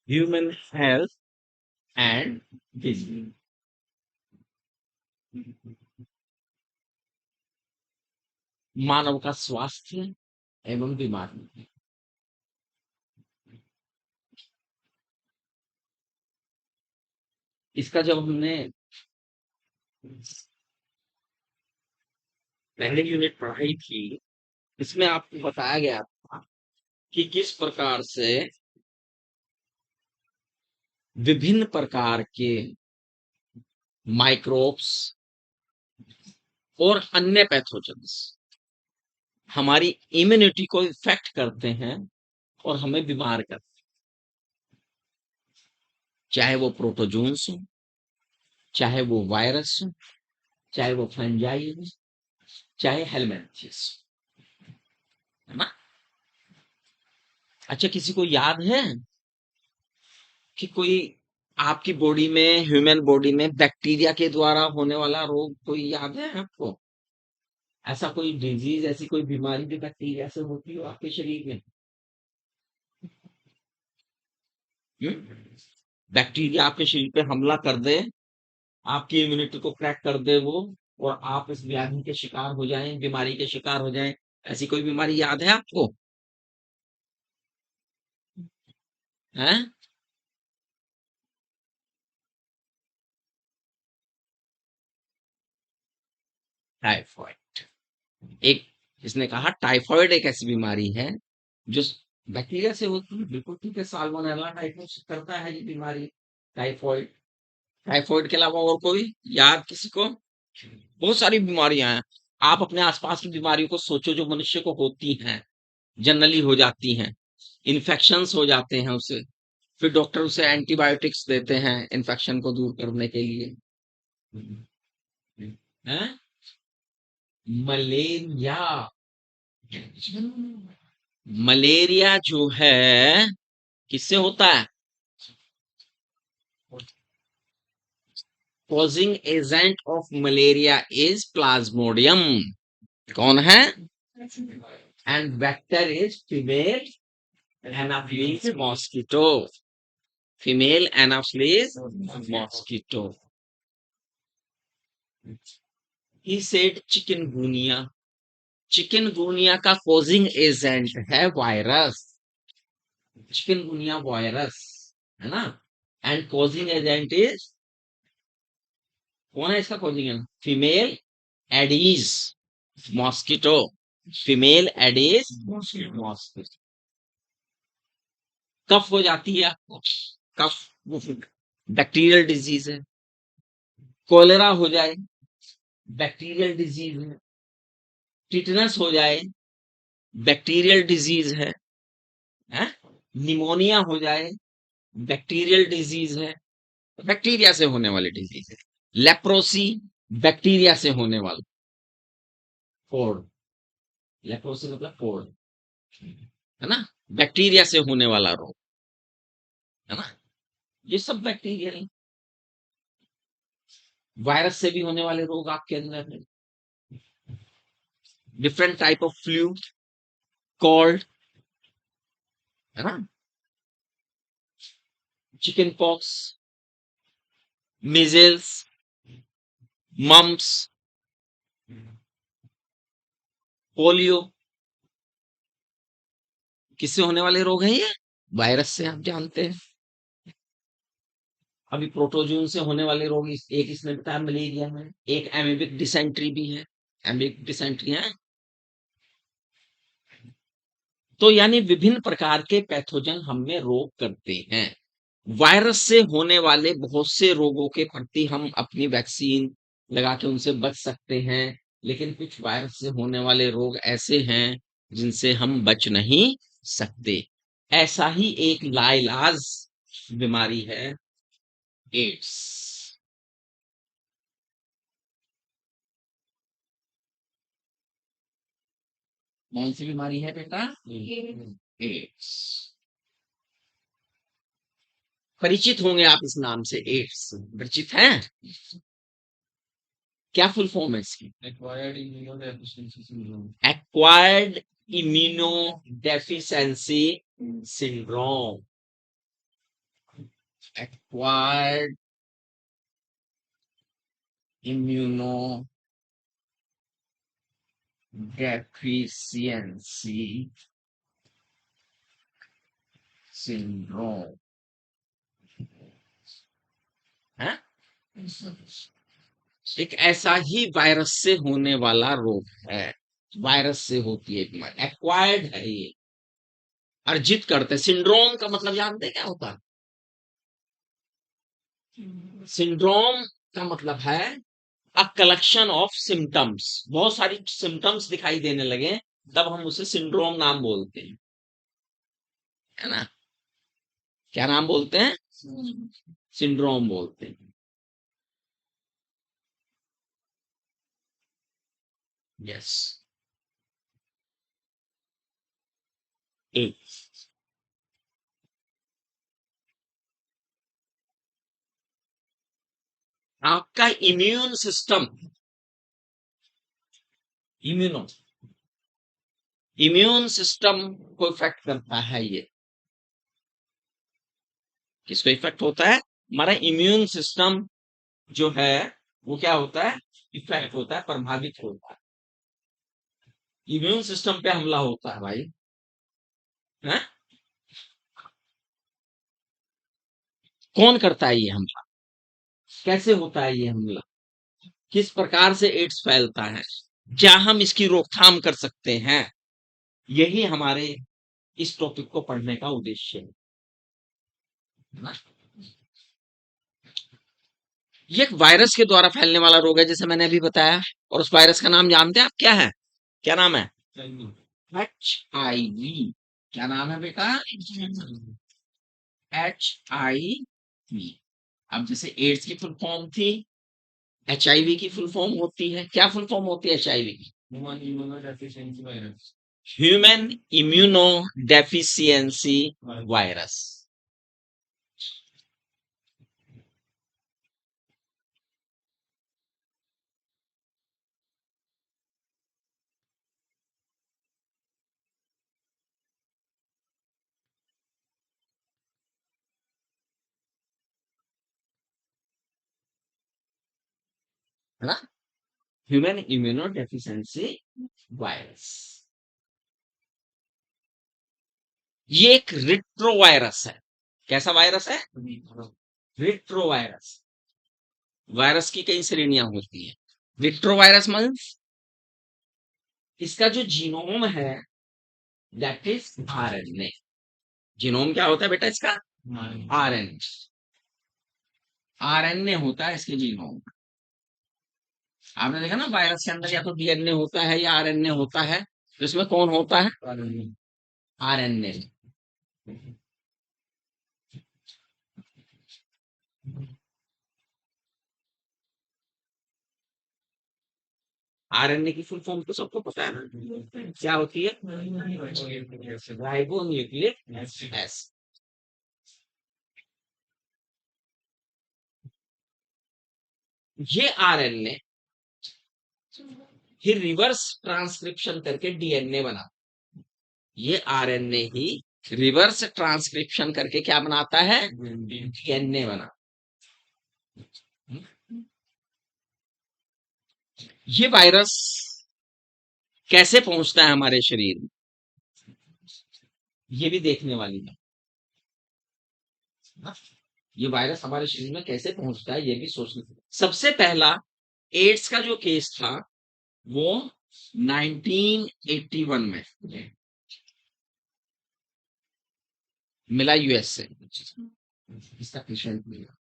Human health and disease, मानव का स्वास्थ्य एवं बीमारी। इसका जब हमने पहले यूनिट पढ़ाई थी, इसमें आपको बताया गया था कि किस प्रकार से विभिन्न प्रकार के माइक्रोब्स और अन्य पैथोजेंस हमारी इम्यूनिटी को इफेक्ट करते हैं और हमें बीमार करते हैं। चाहे वो प्रोटोजोन्स हो, चाहे वो वायरस हो, चाहे वो फंजाई हो, चाहे हेलमेंथिस, है ना। अच्छा, किसी को याद है कि कोई आपकी बॉडी में, ह्यूमन बॉडी में बैक्टीरिया के द्वारा होने वाला रोग कोई याद है आपको? ऐसा कोई डिजीज, ऐसी कोई बीमारी जो बैक्टीरिया से होती हो आपके शरीर में? बैक्टीरिया आपके शरीर पे हमला कर दे, आपकी इम्यूनिटी को क्रैक कर दे वो, और आप इस व्याधि के शिकार हो जाएं, बीमारी के शिकार हो जाएं। ऐसी कोई बीमारी याद है आपको? हैं? टाइफॉइड। एक, इसने कहा टाइफॉइड एक ऐसी बीमारी है जो बैक्टीरिया से होती है। बिल्कुल ठीक है, साल्मोनेला टाइफस करता है ये बीमारी, टाइफॉइड। टाइफॉइड के अलावा और कोई याद किसी को? बहुत सारी बीमारियां हैं। आप अपने आसपास की बीमारियों को सोचो जो मनुष्य को होती हैं, जनरली हो जाती हैं। इन्फेक्शंस हो जाते हैं उसे, फिर डॉक्टर उसे एंटीबायोटिक्स देते हैं इन्फेक्शन को दूर करने के लिए। हैं? मलेरिया। मलेरिया जो है किससे होता है? Causing agent of malaria is plasmodium. कौन है? And vector is female anopheles mosquito. Female anopheles mosquito. He said chikungunya. Chikungunya का कॉजिंग एजेंट है वायरस, चिकनगुनिया वायरस, है ना। एंड कॉजिंग एजेंट इज, कौन है इसका causing agent? Female aedes mosquito. Female aedes mosquito. Cough हो जाती है आपको, कफ, वो बैक्टीरियल डिजीज है। कोलेरा हो जाए, बैक्टीरियल डिजीज है। टिटनस हो जाए, बैक्टीरियल डिजीज है? निमोनिया हो जाए, बैक्टीरियल डिजीज है, बैक्टीरिया से होने वाली डिजीज है। लेप्रोसी, बैक्टीरिया से होने वाला, कोड़, लेप्रोसी मतलब कोड़, है ना, बैक्टीरिया से होने वाला रोग, है ना। ये सब बैक्टीरिया है। वायरस से भी होने वाले रोग आपके अंदर है। Different type of flu, called, है ना, chicken pox, measles, mumps, polio, किससे होने वाले रोग हैं ये? वायरस से, आप जानते हैं। अभी प्रोटोजोन से होने वाले रोग एक इसने बताया मलेरिया है, एक एमीबिक डिसेंट्री भी है। एमीबिक डिसेंट्री है। तो यानी विभिन्न प्रकार के पैथोजन हमें रोग करते हैं। वायरस से होने वाले बहुत से रोगों के प्रति हम अपनी वैक्सीन लगा के उनसे बच सकते हैं, लेकिन कुछ वायरस से होने वाले रोग ऐसे हैं जिनसे हम बच नहीं सकते। ऐसा ही एक लाइलाज बीमारी है, एड्स। कौन सी बीमारी है बेटा? एड्स। परिचित होंगे आप इस नाम से, एड्स परिचित हैं? क्या फुल फॉर्म है इसकी? Acquired immuno deficiency syndrome. Acquired immuno deficiency syndrome. Acquired immunodeficiency syndrome है एक ऐसा ही वायरस से होने वाला रोग है। वायरस से होती है बीमारी, एक्वायर्ड है ये, अर्जित करते। सिंड्रोम का मतलब जानते हैं क्या होता है? सिंड्रोम का मतलब है अ कलेक्शन ऑफ सिम्टम्स। बहुत सारी सिम्टम्स दिखाई देने लगे तब हम उसे सिंड्रोम नाम बोलते हैं, है ना? क्या नाम बोलते हैं? सिंड्रोम बोलते हैं। यस। एक आपका immune system, immuno immune system को इफेक्ट करता है ये। किसको इफेक्ट होता है? हमारा इम्यून सिस्टम जो है वो क्या होता है? इफेक्ट होता है, प्रभावित होता है। इम्यून सिस्टम पे हमला होता है भाई, है? कौन करता है ये हमला? कैसे होता है ये हमला? किस प्रकार से एड्स फैलता है? क्या हम इसकी रोकथाम कर सकते हैं? यही हमारे इस टॉपिक को पढ़ने का उद्देश्य है ना? ये एक वायरस के द्वारा फैलने वाला रोग है जैसे मैंने अभी बताया। और उस वायरस का नाम जानते हैं आप? क्या है? क्या नाम है? HIV। क्या नाम है बेटा? HIV। अब जैसे एड्स की फुल फॉर्म थी, HIV की फुल फॉर्म होती है, क्या फुल फॉर्म होती है HIV की? Human immuno deficiency virus. है ना? Human immuno deficiency virus. ये एक रिट्रो वायरस है। कैसा वायरस है? Retro virus. वायरस की कई श्रेणियां होती है। रिट्रो वायरस मीन्स इसका जो जीनोम है दैट इज RNA। जीनोम क्या होता है बेटा इसका? RNA। RNA होता है इसके जीनोम। आपने देखा ना वायरस के अंदर या तो DNA होता है या RNA होता है, तो इसमें कौन होता है? RNA। RNA की फुल फॉर्म तो सबको पता है ना, क्या होती है? Ribo nucleic acid. ये RNA ही रिवर्स ट्रांसक्रिप्शन करके DNA बना। ये RNA ही रिवर्स ट्रांसक्रिप्शन करके क्या बनाता है? DNA बना। ये वायरस कैसे पहुंचता है हमारे शरीर में, ये भी देखने वाली है ना? ये वायरस हमारे शरीर में कैसे पहुंचता है ये भी सोचना। सबसे पहला एड्स का जो केस था वो 1981 में मिला, US से इसका पेशेंट मिला।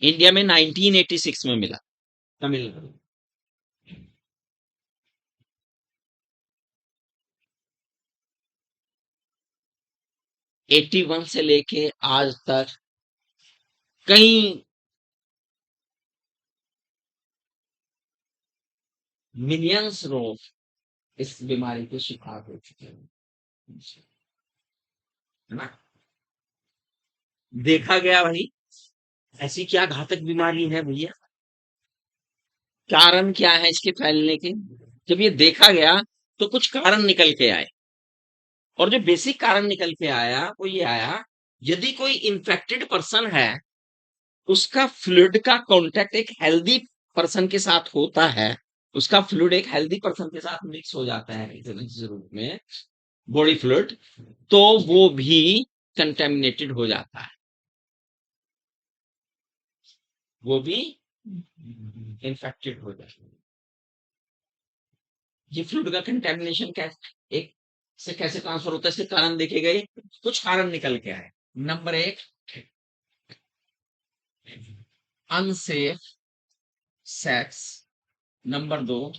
इंडिया में 1986 में मिला, तमिलनाडु। 81 से लेके आज तक कई मिलियंस लोग इस बीमारी के शिकार हो चुके हैं, है ना? देखा गया भाई ऐसी क्या घातक बीमारी है भैया, कारण क्या है इसके फैलने के? जब ये देखा गया तो कुछ कारण निकल के आए, और जो बेसिक कारण निकल के आया वो ये आया, यदि कोई इन्फेक्टेड पर्सन है, उसका फ्लूइड का कांटेक्ट एक हेल्दी पर्सन के साथ होता है, उसका फ्लूइड एक हेल्दी पर्सन के साथ मिक्स हो जाता है इस रूप में, बॉडी फ्लूइड, तो वो भी कंटेमिनेटेड हो जाता है, वो भी इन्फेक्टेड हो जाता है। ये फ्लूइड का कंटेमिनेशन कैसे एक से कैसे ट्रांसफर होता है, इसके कारण देखे गए, कुछ कारण निकल के आए। नंबर एक, अनसेफ सेक्स। नंबर दो,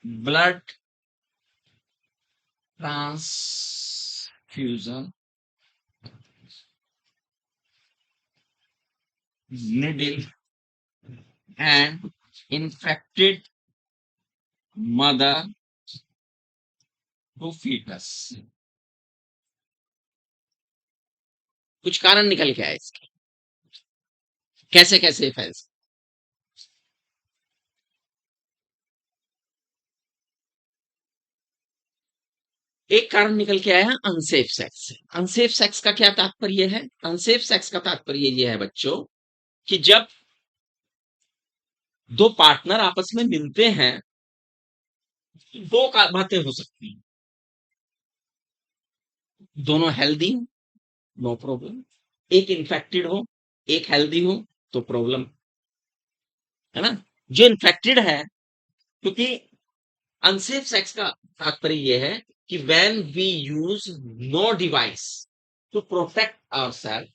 blood transfusion, needle and infected mother to fetus। कुछ कारण निकल के आए इसके, कैसे कैसे फैल। एक कारण निकल के आया है अनसेफ सेक्स से। अनसेफ सेक्स का क्या तात्पर्य है? अनसेफ सेक्स का तात्पर्य ये है बच्चों कि जब दो पार्टनर आपस में मिलते हैं, दो बातें हो सकती हैं, दोनों हेल्दी हो, नो प्रॉब्लम, एक इन्फेक्टेड हो, एक हेल्दी हो, तो प्रॉब्लम है ना। जो इन्फेक्टेड है, क्योंकि अनसेफ सेक्स का तात्पर्य यह है कि when we use no device to protect ourselves,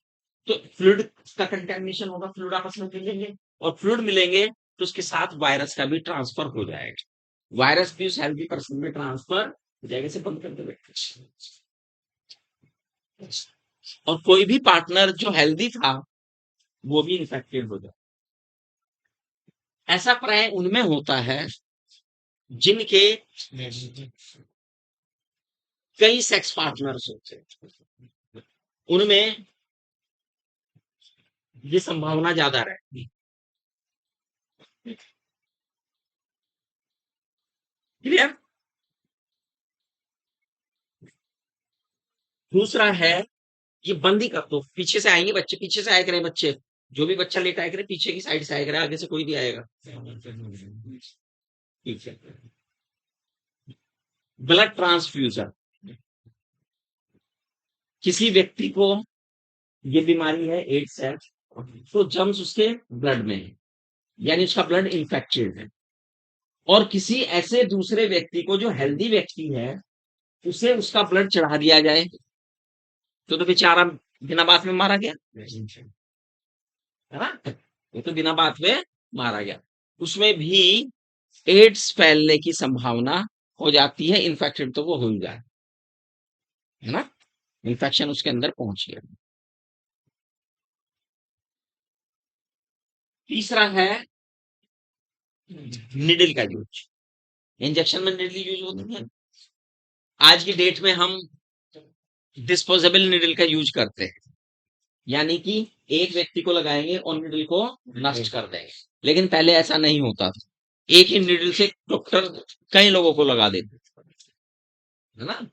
तो फ्लूइड का कंटेमिनेशन होगा, फ्लूइड आपस में मिलेंगे, और फ्लूइड मिलेंगे तो उसके साथ वायरस का भी ट्रांसफर हो जाएगा, वायरस भी उस हेल्दी पर्सन में ट्रांसफर हो जाएगा। से बंद कर दे, और कोई भी पार्टनर जो हेल्दी था वो भी इन्फेक्टेड हो जाए। ऐसा प्राय उनमें होता है जिनके कई सेक्स पार्टनर्स होते हैं, उनमें ये संभावना ज्यादा रहती है। क्लियर? दूसरा है, ये बंद ही कर दो, पीछे से आएंगे बच्चे, पीछे से आया करें बच्चे, जो भी बच्चा लेट आया करे पीछे की साइड से आया करे, आगे से कोई भी आएगा। ठीक है। ब्लड ट्रांसफ्यूजन, किसी व्यक्ति को ये बीमारी है एड्स है, तो जर्म्स उसके ब्लड में है, यानी उसका ब्लड इन्फेक्टेड है, और किसी ऐसे दूसरे व्यक्ति को जो हेल्दी व्यक्ति है, उसे उसका ब्लड चढ़ा दिया जाए, तो बेचारा बिना बात में मारा गया, है ना। वो तो बिना बात में मारा गया, उसमें भी एड्स फैलने की संभावना हो जाती है, इन्फेक्टेड तो वो हो ही जाए, है ना, इन्फेक्शन उसके अंदर पहुंच गया। तीसरा है निडल का यूज। इंजेक्शन में निडल यूज होती है, आज की डेट में हम डिस्पोजेबल निडल का यूज करते हैं, यानी कि एक व्यक्ति को लगाएंगे और निडल को नष्ट कर देंगे, लेकिन पहले ऐसा नहीं होता था, एक ही निडल से डॉक्टर कई लोगों को लगा देते, है ना,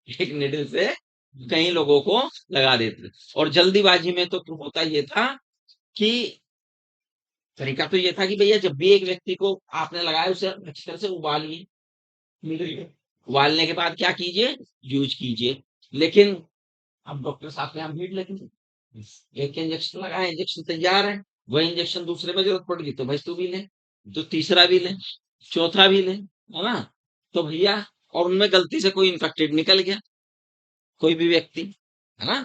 एक निडल से कई लोगों को लगा देते, और जल्दीबाजी में तो होता ये था कि तरीका तो ये था कि भैया जब भी एक व्यक्ति को आपने लगाया उसे अच्छी तरह से उबालिए, निडल को उबालने के बाद क्या कीजिए, यूज कीजिए। लेकिन अब डॉक्टर साहब के यहाँ भीड़ लगी, एक इंजेक्शन लगाया, इंजेक्शन तैयार है, वही इंजेक्शन दूसरे में जरूरत पड़ गई तो भाई तू भी ले, तो तीसरा भी ले, चौथा भी ले, है ना। तो भैया, और उनमें गलती से कोई इन्फेक्टेड निकल गया, कोई भी व्यक्ति, है ना,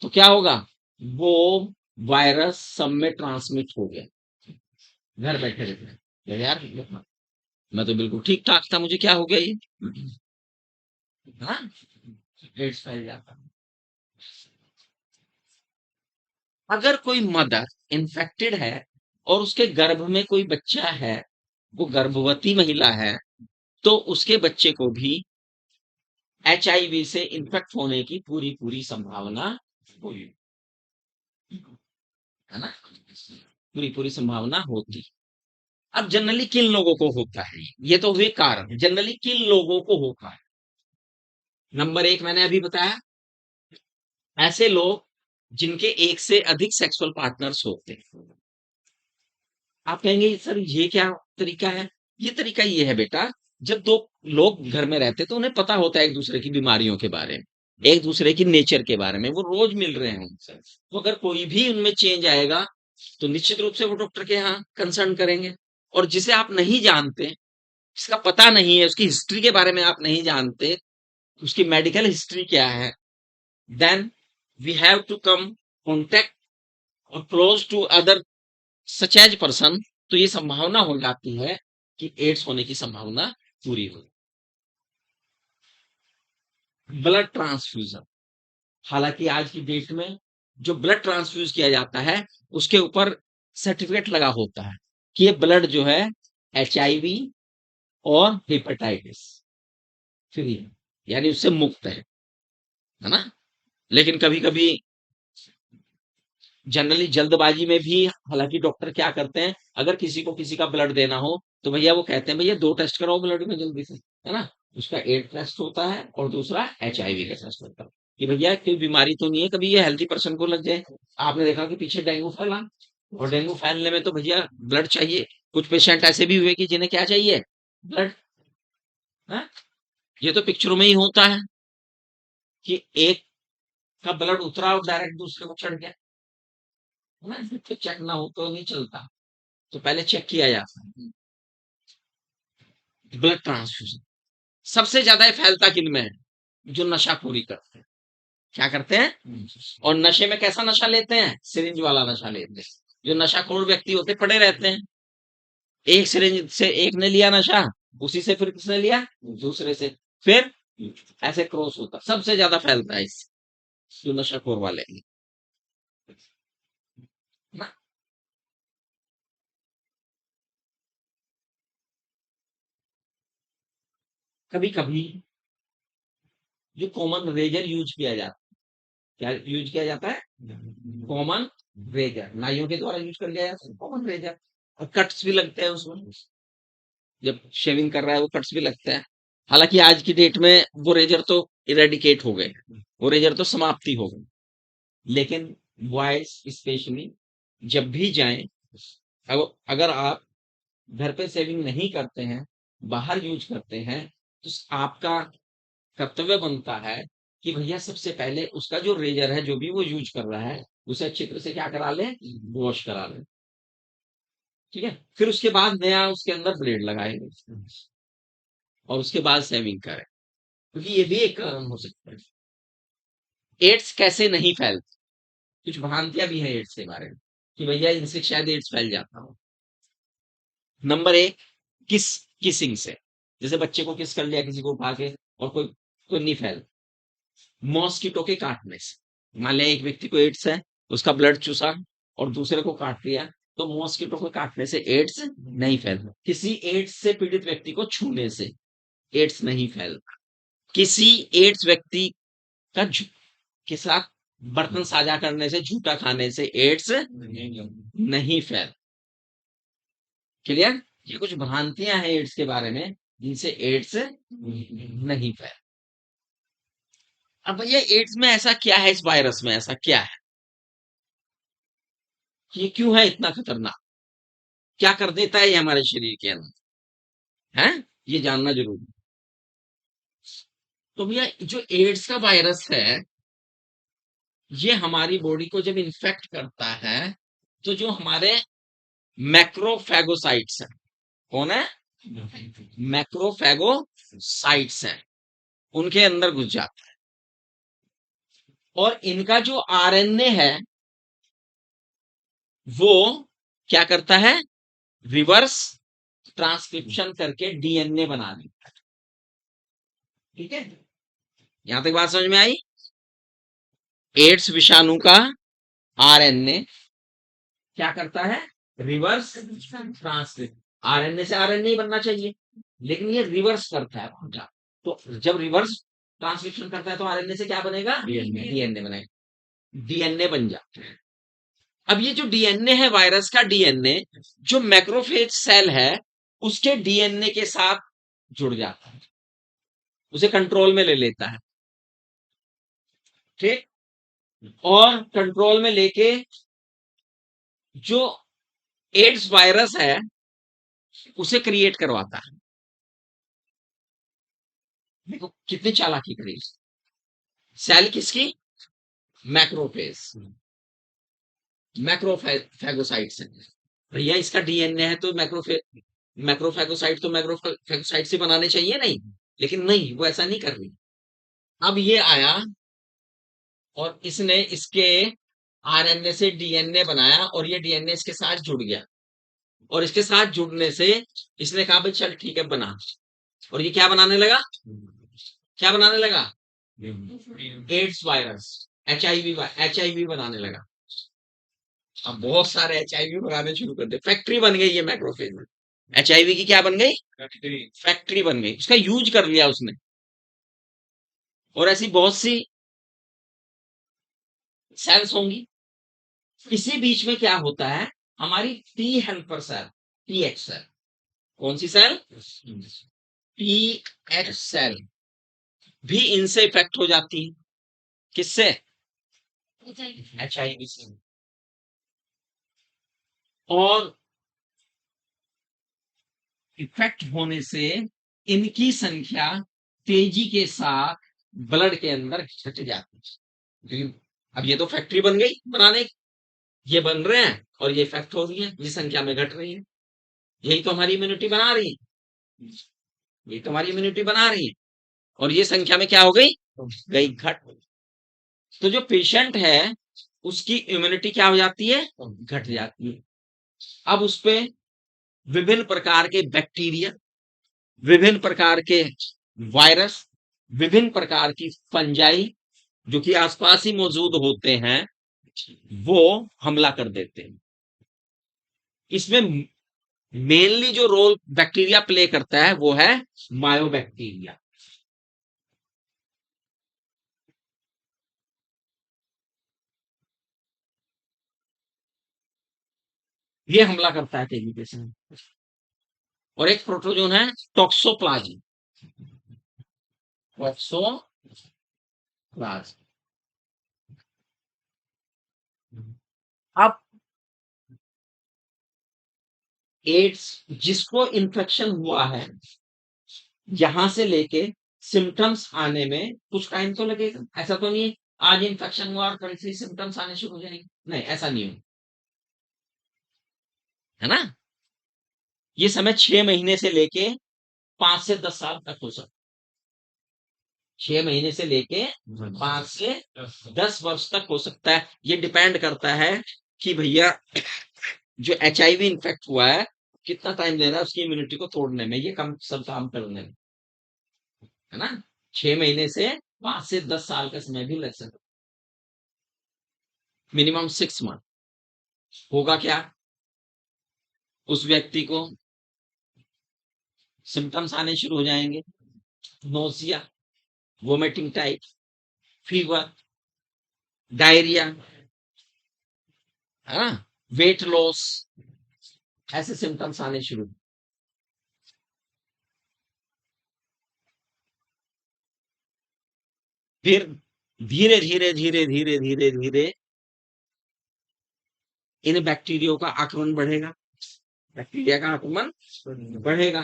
तो क्या होगा, वो वायरस सब में ट्रांसमिट हो गया, घर बैठे रहते हैं यार, मैं तो बिल्कुल ठीक ठाक था, मुझे क्या हो गया ये, हाँ, एड्स फैल जाता। अगर कोई मदर इन्फेक्टेड है और उसके गर्भ में कोई बच्चा है, वो गर्भवती महिला है, तो उसके बच्चे को भी एचआईवी से इन्फेक्ट होने की पूरी पूरी संभावना हुई, है ना, पूरी पूरी संभावना होती। अब जनरली किन लोगों को होता है, ये तो हुए कारण, जनरली किन लोगों को होता है। नंबर एक मैंने अभी बताया, ऐसे लोग जिनके एक से अधिक सेक्सुअल पार्टनर्स होते हैं। आप कहेंगे सर ये क्या तरीका है? ये तरीका ये है बेटा, जब दो लोग घर में रहते हैं तो उन्हें पता होता है एक दूसरे की बीमारियों के बारे में, एक दूसरे की नेचर के बारे में, वो रोज मिल रहे हैं उनसे। तो अगर कोई भी उनमें चेंज आएगा तो निश्चित रूप से वो डॉक्टर के यहाँ कंसल्ट करेंगे। और जिसे आप नहीं जानते, जिसका पता नहीं है, उसकी हिस्ट्री के बारे में आप नहीं जानते, उसकी मेडिकल हिस्ट्री क्या है, then we have to come contact और close to other such as person. तो ये संभावना हो जाती है कि एड्स होने की संभावना पूरी हो। ब्लड ट्रांसफ्यूजन, हालांकि आज की डेट में जो ब्लड ट्रांसफ्यूज किया जाता है उसके ऊपर सर्टिफिकेट लगा होता है कि ये ब्लड जो है HIV और हेपेटाइटिस फ्री है, यानी उससे मुक्त है ना। लेकिन कभी कभी जनरली जल्दबाजी में भी, हालांकि डॉक्टर क्या करते हैं, अगर किसी को किसी का ब्लड देना हो तो भैया वो कहते हैं भैया 2 टेस्ट कराओ ब्लड में जल्दी से, है ना। उसका एड टेस्ट होता है और दूसरा HIV का टेस्ट होता है कि भैया कोई बीमारी तो नहीं है, कभी ये हेल्थी पर्सन को लग जाए। आपने देखा कि पीछे डेंगू फैला, और डेंगू फैलने में तो भैया ब्लड चाहिए। कुछ पेशेंट ऐसे भी हुए कि जिन्हें क्या चाहिए, ब्लड। है, ये तो पिक्चरों में ही होता है कि एक का ब्लड उतरा और डायरेक्ट दूसरे को चढ़ गया, है ना। तो चेक ना हो तो नहीं चलता, तो पहले चेक किया जाता है। ब्लड ट्रांसफ्यूजन सबसे ज्यादा ये फैलता किन में है? जो नशाखोरी करते हैं। क्या करते हैं? और नशे में कैसा नशा लेते हैं? सिरिंज वाला नशा लेते हैं। जो नशाखोर व्यक्ति होते पड़े रहते हैं, एक सिरिंज से एक ने लिया नशा, उसी से फिर किसने लिया, दूसरे से, फिर ऐसे क्रॉस होता, सबसे ज्यादा फैलता है इससे, जो नशाखोर वाले हैं, ना। कभी कभी जो कॉमन रेजर यूज किया जाता है, क्या यूज किया जाता है? कॉमन रेजर, नाइयों के द्वारा यूज कर लिया जाता है कॉमन रेजर। और कट्स भी लगते हैं उसमें, जब शेविंग कर रहा है वो कट्स भी लगता है। हालांकि आज की डेट में वो रेजर तो इरेडिकेट हो गए, वो रेजर तो समाप्ति हो गई। लेकिन बॉयज स्पेशली जब भी जाएं, अगर आप घर पे सेविंग नहीं करते हैं, बाहर यूज करते हैं, तो आपका कर्तव्य बनता है कि भैया सबसे पहले उसका जो रेजर है, जो भी वो यूज कर रहा है, उसे अच्छी तरह से क्या करा लें, वॉश करा लें। ठीक है, फिर उसके बाद नया उसके अंदर ब्लेड लगाएंगे और उसके बाद सेविंग करें, क्योंकि ये भी एक कारण हो सकता है। एड्स कैसे नहीं फैलती, कुछ भ्रांतियां भी है एड्स के बारे में कि भैया इनसे शायद एड्स फैल जाता हो। नंबर एक, किसिंग से, जैसे बच्चे को किस कर लिया किसी को उठा के, और कोई कोई नहीं फैल। मॉस्किटो के काटने से, मान लिया एक व्यक्ति को एड्स है, उसका ब्लड चूसा और दूसरे को काट दिया, तो मॉस्किटो को काटने से एड्स नहीं फैलता। किसी एड्स से पीड़ित व्यक्ति को छूने से एड्स नहीं फैलता। किसी एड्स व्यक्ति का के साथ बर्तन साझा करने से, झूठा खाने से एड्स नहीं फैल। क्लियर? ये कुछ भ्रांतियां हैं एड्स के बारे में जिनसे एड्स नहीं फैल। अब भैया एड्स में ऐसा क्या है, इस वायरस में ऐसा क्या है, ये क्यों है इतना खतरनाक, क्या कर देता है ये हमारे शरीर के अंदर, है, ये जानना जरूरी है। तो भैया जो एड्स का वायरस है, ये हमारी बॉडी को जब इन्फेक्ट करता है, तो जो हमारे मैक्रोफैगोसाइट्स हैं, कौन है, मैक्रोफैगोसाइट्स हैं, उनके अंदर घुस जाता है। और इनका जो RNA है वो क्या करता है, रिवर्स ट्रांसक्रिप्शन करके DNA बना देता है। ठीक है, यहां तक बात समझ में आई। एड्स विषाणु का RNA क्या करता है, रिवर्स ट्रांसक्रिप्ट। RNA से RNA ही बनना चाहिए, लेकिन ये रिवर्स करता है उल्टा। तो जब रिवर्स ट्रांसक्रिप्शन करता है तो RNA से क्या बनेगा, DNA बनेगा, DNA बन जाता है। अब ये जो DNA है, वायरस का DNA, जो मैक्रोफेज सेल है उसके DNA के साथ जुड़ जाता है, उसे कंट्रोल में ले लेता है। ठीक, और कंट्रोल में लेके जो एड्स वायरस है उसे क्रिएट करवाता है। देखो कितनी चालाकी करी। सेल किसकी? मैक्रोफेज, मैक्रोफैगोसाइट्स है। भैया इसका डीएनए है तो मैक्रोफैगोसाइट तो मैक्रोफैगोसाइट से बनाने चाहिए नहीं, लेकिन नहीं, वो ऐसा नहीं कर रही। अब ये आया और इसने इसके आरएनए से डीएनए बनाया और ये डीएनए इसके साथ जुड़ गया, और इसके साथ जुड़ने से इसने कहा भाई चल ठीक है बना, और ये क्या बनाने लगा? क्या बनाने लगा? एड्स वायरस, एचआईवी बनाने लगा। अब बहुत सारे एचआईवी बनाने शुरू कर दे, फैक्ट्री बन गई ये मैक्रोफेज में। एचआईवी की क्या बन गई? फैक्ट्री बन गई, उसका यूज कर लिया उसने। और ऐसी बहुत सी सेल्स होंगी। इसी बीच में क्या होता है, हमारी T helper cell, T H cell. कौन सी सेल? टी एच सेल भी इनसे इफेक्ट हो जाती है। किससे? एचआईवी से। और इफेक्ट होने से इनकी संख्या तेजी के साथ ब्लड के अंदर घट जाती है, क्योंकि अब ये तो फैक्ट्री बन गई बनाने की, ये बन रहे हैं और ये इफेक्ट हो रही है, ये संख्या में घट रही है। यही तो हमारी इम्यूनिटी बना रही है, ये तो हमारी इम्यूनिटी बना रही है। और ये संख्या में क्या हो गई? गई घट। तो जो पेशेंट है उसकी इम्यूनिटी क्या हो जाती है? घट जाती है। अब उस पे विभिन्न प्रकार के बैक्टीरिया, विभिन्न प्रकार के वायरस, विभिन्न प्रकार की फंजाई जो कि आसपास ही मौजूद होते हैं, वो हमला कर देते हैं। इसमें मेनली जो रोल बैक्टीरिया प्ले करता है वो है मायोबैक्टीरिया। ये हमला करता है तेजी के साथ। और एक प्रोटोजोन है टॉक्सोप्लाज्म, टॉक्सोप्लाज्म। अब एड्स जिसको इन्फेक्शन हुआ है, यहां से लेके सिम्टम्स आने में कुछ टाइम तो लगेगा। ऐसा तो नहीं है आज इन्फेक्शन हुआ और कल से सिम्टम्स आने शुरू हो जाएंगे, नहीं ऐसा नहीं हो, है ना। ये समय 6 महीने से लेके 5 से 10 साल तक हो सकता है। 6 महीने से लेके 5 से 10 वर्ष तक हो सकता है। ये डिपेंड करता है कि भैया जो एचआईवी इन्फेक्ट हुआ है कितना टाइम ले रहा है उसकी इम्यूनिटी को तोड़ने में, ये कम सब काम करने में, है ना। 6 महीने से 5 से 10 साल का समय भी लग सकता है, मिनिमम 6 मंथ। होगा क्या? उस व्यक्ति को सिम्टम्स आने शुरू हो जाएंगे, nausea, vomiting type, fever, diarrhoea, है ना, वेट लॉस, ऐसे सिम्टम्स आने शुरू। फिर धीरे धीरे धीरे धीरे धीरे धीरे इन बैक्टीरिया का आक्रमण बढ़ेगा, बैक्टीरिया का आक्रमण बढ़ेगा।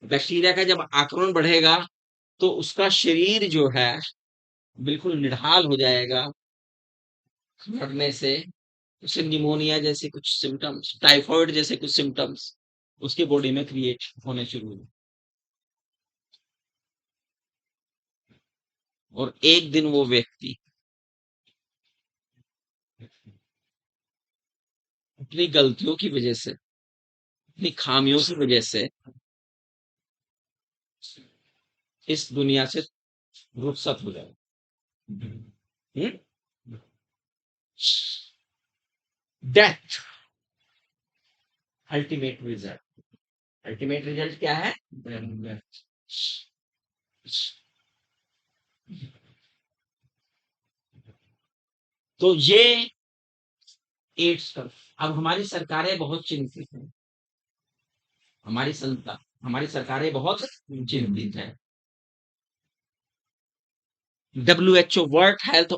बैक्टीरिया का जब आक्रमण बढ़ेगा तो उसका शरीर जो है बिल्कुल निढाल हो जाएगा, मरने से। उसे निमोनिया जैसे कुछ सिम्टम्स, टाइफाइड जैसे कुछ सिम्टम्स उसकी बॉडी में क्रिएट होने शुरू हुए। और एक दिन वो व्यक्ति अपनी गलतियों की वजह से, अपनी खामियों की वजह से इस दुनिया से रुखसत हो जाए। Death, ultimate result. Ultimate result क्या है? तो ये एड्स का। अब हमारी सरकारें बहुत चिंतित हैं, हमारी सरकारें बहुत चिंतित हैं। WHO, वर्ल्ड हेल्थ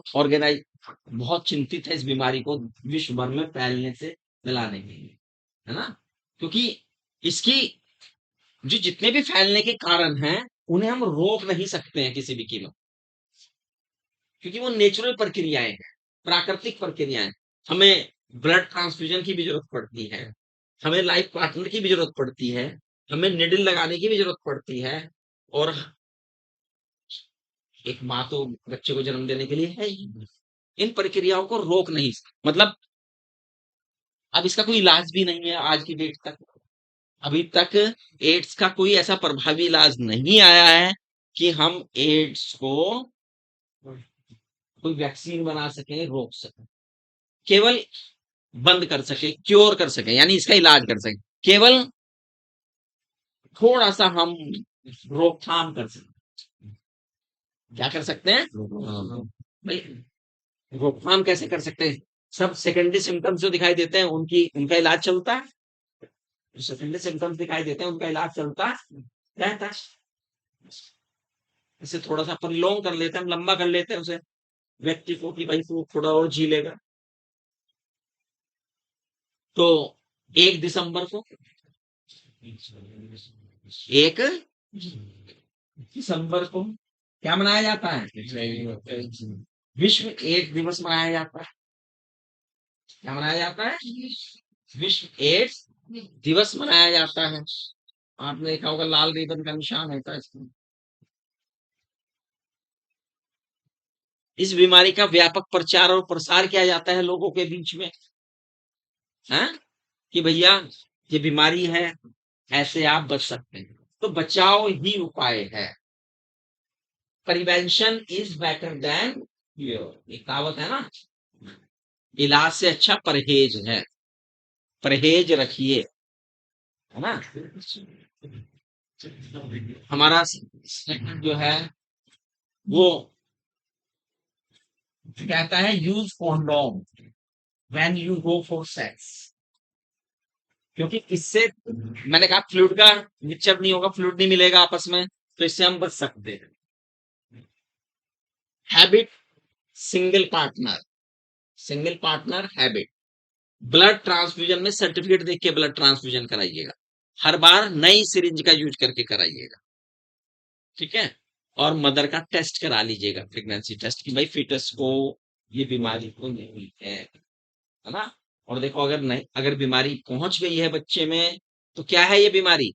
बहुत चिंतित है इस बीमारी को विश्व भर में फैलने से फैलाने के लिए, है ना? क्योंकि इसकी जो जितने भी फैलने के कारण हैं उन्हें हम रोक नहीं सकते हैं किसी भी कीमत, क्योंकि वो नेचुरल प्रक्रियाएं हैं, प्राकृतिक प्रक्रियाएं। हमें ब्लड ट्रांसफ्यूजन की भी जरूरत पड़ती है, हमें लाइफ पार्टनर की भी जरूरत पड़ती है, हमें निडल लगाने की भी जरूरत पड़ती है, और एक माँ तो बच्चे को जन्म देने के लिए है ही। इन प्रक्रियाओं को रोक नहीं, मतलब अब इसका कोई इलाज भी नहीं है आज की डेट तक। अभी तक एड्स का कोई ऐसा प्रभावी इलाज नहीं आया है कि हम एड्स को कोई वैक्सीन बना सके, रोक सके, केवल बंद कर सके, क्योर कर सके, यानी इसका इलाज कर सके, केवल थोड़ा सा हम रोकथाम कर सकते। क्या कर सकते हैं भाई? रोकथाम कैसे कर सकते हैं? सब सेकेंडरी सिम्टम्स जो दिखाई देते हैं उनकी उनका इलाज चलता है। जो सेकेंडरी सिम्टम्स दिखाई देते हैं उनका इलाज चलता रहता है। इसे थोड़ा सा प्रलोंग कर लेते हैं, हम लंबा कर लेते हैं उसे, व्यक्ति को, कि भाई तू थोड़ा और जी लेगा। तो 1 दिसंबर को, 1 दिसंबर को क्या मनाया जाता है? विश्व एड्स दिवस मनाया जाता है। क्या मनाया जाता है? विश्व एड्स दिवस मनाया जाता है। आपने देखा होगा लाल रिबन का निशान होता है इसमें। इस बीमारी का व्यापक प्रचार और प्रसार किया जाता है लोगों के बीच में, है कि भैया ये बीमारी है, ऐसे आप बच सकते हैं। तो बचाव ही उपाय है। Prevention is better than cure, एक कहावत है ना, इलाज से अच्छा परहेज है। परहेज रखिए, है ना? हमारा जो है वो कहता है use condom when you go for sex, क्योंकि इससे मैंने कहा फ्लूइड का मिक्सचर नहीं होगा, फ्लूइड नहीं मिलेगा आपस में, तो इससे हम बच सकते हैं। Habit single partner, single partner habit. Blood transfusion में सर्टिफिकेट देख के ब्लड ट्रांसफ्यूजन कराइएगा, हर बार नई सिरिंज का यूज करके कराइएगा, ठीक है? और मदर का टेस्ट करा लीजिएगा, प्रेगनेंसी टेस्ट, कि भाई फीटस को ये बीमारी तो नहीं है ना? और देखो अगर नहीं, अगर बीमारी पहुंच गई है बच्चे में, तो क्या है ये बीमारी?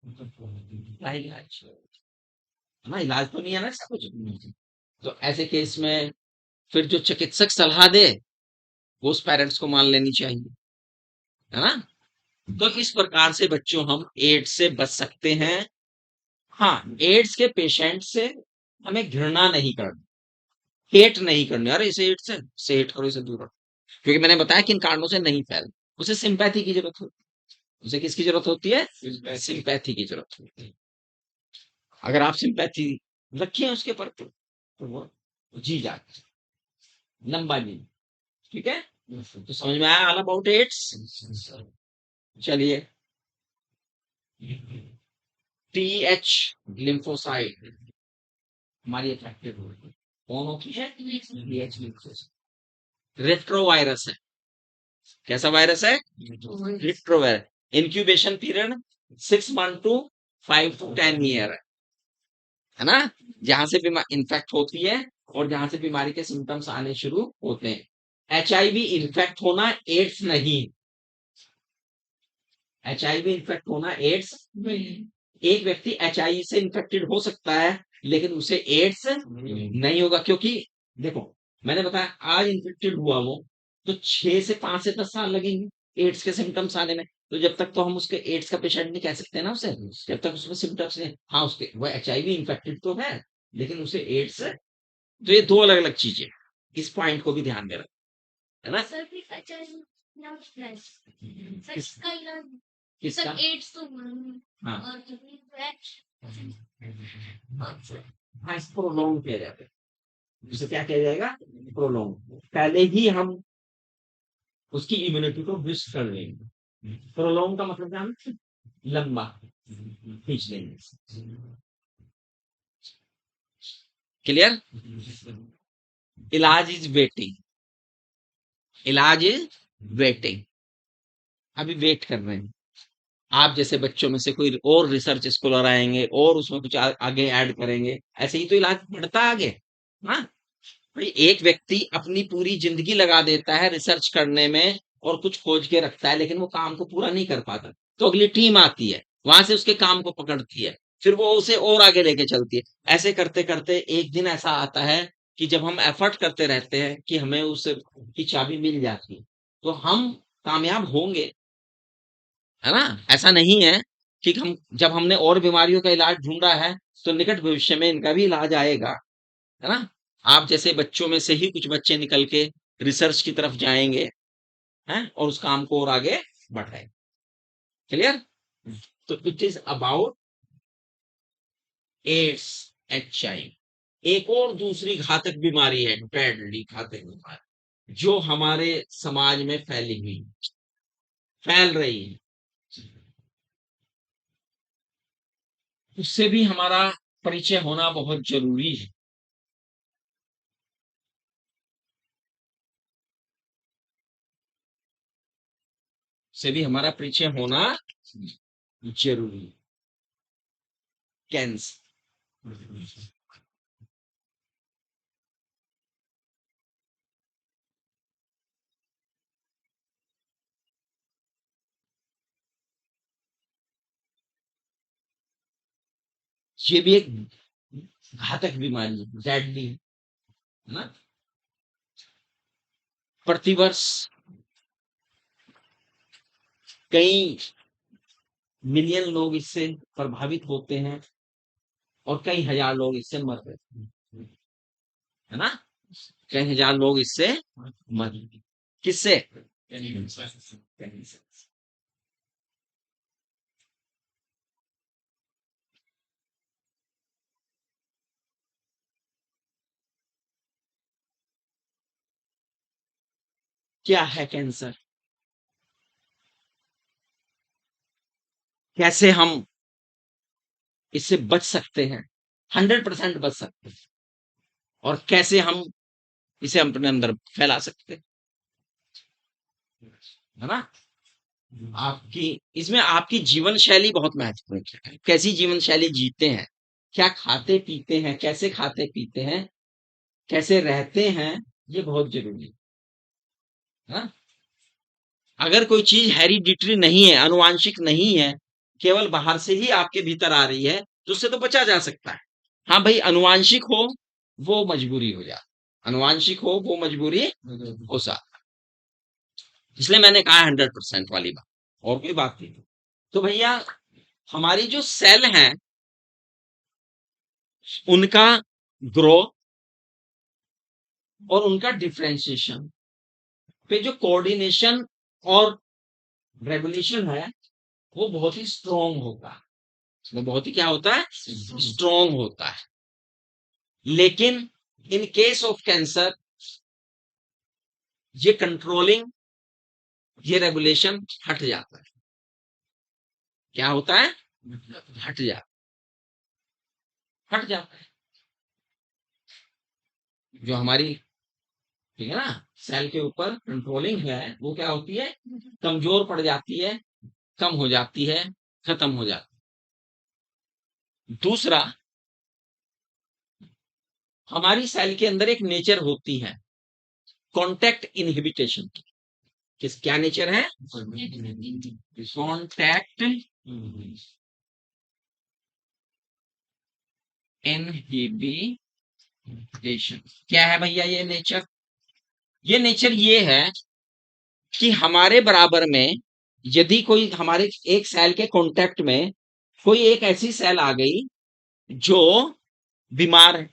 इलाज है ना, इलाज तो नहीं है ना इसका कुछ। तो ऐसे केस में फिर जो चिकित्सक सलाह दे वो उस पेरेंट्स को मान लेनी चाहिए, है ना? तो इस प्रकार से बच्चों हम एड्स से बच सकते हैं। हाँ, एड्स के पेशेंट से हमें घृणा नहीं करनी, हेट नहीं करनी, अरे इसे एड्स है, इसे हेट करो, इसे दूर रखो, क्योंकि मैंने बताया किन कारणों से नहीं फैल। उसे सिंपैथी की जरूरत होती है। उसे किसकी जरूरत होती है? सिंपैथी की जरूरत होती है। अगर आप सिंपैथी रखिए उसके पर, तो वो जी जाए, लंबा जी, ठीक है? तो समझ में आया ऑल अबाउट एड्स? चलिए, टीएच लिम्फोसाइट हमारी अफेक्टेड होगी, कौन होती है? TH lymphocyte. रेट्रोवायरस है। कैसा वायरस है? Retrovirus. Incubation period 6 month to 5 to 10 year है ना? जहां से बीमारी इन्फेक्ट होती है और जहां से बीमारी के सिम्टम्स आने शुरू होते हैं। एचआईवी इन्फेक्ट होना एड्स नहीं, एचआईवी इन्फेक्ट होना एड्स नहीं। एक व्यक्ति एचआईवी से इन्फेक्टेड हो सकता है लेकिन उसे एड्स नहीं होगा, क्योंकि देखो मैंने बताया आज इन्फेक्टेड हुआ वो, तो 6 से 5 से 10 साल लगेंगे एड्स के सिम्टम्स आने में। तो जब तक तो हम उसके एड्स का पेशेंट नहीं कह सकते ना उसे, जब तक उसमें सिम्टम्स नहीं। हाँ, उसके वो एचआईवी इन्फेक्टेड तो है लेकिन उसे एड्स है। तो ये दो अलग अलग चीजें, इस पॉइंट को भी ध्यान में रखना, है ना? सर फिर अच्छा सर किस इसका इलाज, किसका? सर एड्स तो हाँ और हाँ, इसको प्रोलॉन्ग किया जाता है। जिसे क्या किया जाएगा? प्रोलॉन्ग। पहले ही हम उसकी इम्यूनिटी को बूस्ट कर देंगे। प्रोलॉन्ग का मतलब क्या है? लंबा खींच देंगे। क्लियर? इलाज इज वेटिंग, इलाज इज वेटिंग, अभी वेट कर रहे हैं। आप जैसे बच्चों में से कोई और रिसर्च स्कॉलर आएंगे और उसमें कुछ आगे ऐड करेंगे, ऐसे ही तो इलाज बढ़ता है आगे। हाँ भाई, एक व्यक्ति अपनी पूरी जिंदगी लगा देता है रिसर्च करने में और कुछ खोज के रखता है, लेकिन वो काम को पूरा नहीं कर पाता, तो अगली टीम आती है, वहां से उसके काम को पकड़ती है, फिर वो उसे और आगे लेके चलती है। ऐसे करते करते एक दिन ऐसा आता है कि जब हम एफर्ट करते रहते हैं कि हमें उस की चाबी मिल जाती है, तो हम कामयाब होंगे, है ना। ऐसा नहीं है कि हम, जब हमने और बीमारियों का इलाज ढूंढा है तो निकट भविष्य में इनका भी इलाज आएगा, है ना। आप जैसे बच्चों में से ही कुछ बच्चे निकल के रिसर्च की तरफ जाएंगे, हैं, और उस काम को और आगे बढ़ाएंगे। क्लियर। तो it is about AIDS, HIV। एक और दूसरी घातक बीमारी है, डेडली घातक बीमारी, जो हमारे समाज में फैली हुई, फैल रही है, उससे भी हमारा परिचय होना बहुत जरूरी है। से भी हमारा परिचय होना जरूरी है। कैंसर, ये भी एक घातक बीमारी है, डेडली, है ना। प्रतिवर्ष कई मिलियन लोग इससे प्रभावित होते हैं और कई हजार लोग इससे मर रहे हैं, है ना। कई हजार लोग इससे मर रहे हैं। किससे? कैंसर। क्या है कैंसर, कैसे हम इससे बच सकते हैं, 100% बच सकते हैं, और कैसे हम इसे अपने अंदर फैला सकते हैं, है ना। आपकी, इसमें आपकी जीवन शैली बहुत महत्वपूर्ण है, कैसी जीवन शैली जीते हैं, क्या खाते पीते हैं, कैसे खाते पीते हैं, कैसे रहते हैं, ये बहुत जरूरी है ना। अगर कोई चीज हेरिडिटरी नहीं है, अनुवांशिक नहीं है, केवल बाहर से ही आपके भीतर आ रही है, तो उससे तो बचा जा सकता है। हाँ भाई, अनुवांशिक हो वो मजबूरी हो जाती, अनुवांशिक हो वो मजबूरी हो सकती, इसलिए मैंने कहा 100% वाली बात, और कोई बात नहीं। तो भैया, हमारी जो सेल हैं, उनका ग्रोथ और उनका डिफरेंशिएशन पे जो कोऑर्डिनेशन और रेगुलेशन है, वो बहुत ही स्ट्रांग होता है, वो बहुत ही क्या होता है, स्ट्रांग होता है। लेकिन इन केस ऑफ कैंसर, ये कंट्रोलिंग, ये रेगुलेशन हट जाता है। क्या होता है? हट जाता, हट जाता है। जो हमारी, ठीक है ना, सेल के ऊपर कंट्रोलिंग है, वो क्या होती है, कमजोर पड़ जाती है, कम हो जाती है, खत्म हो जाती है। दूसरा, हमारी सेल के अंदर एक नेचर होती है कॉन्टैक्ट इनहिबिटेशन की। किस, क्या नेचर है? कॉन्टैक्ट इनहिबिटेशन। क्या है भैया ये नेचर? ये नेचर ये है कि हमारे बराबर में यदि कोई हमारे एक सेल के कांटेक्ट में कोई एक ऐसी सेल आ गई जो बीमार है,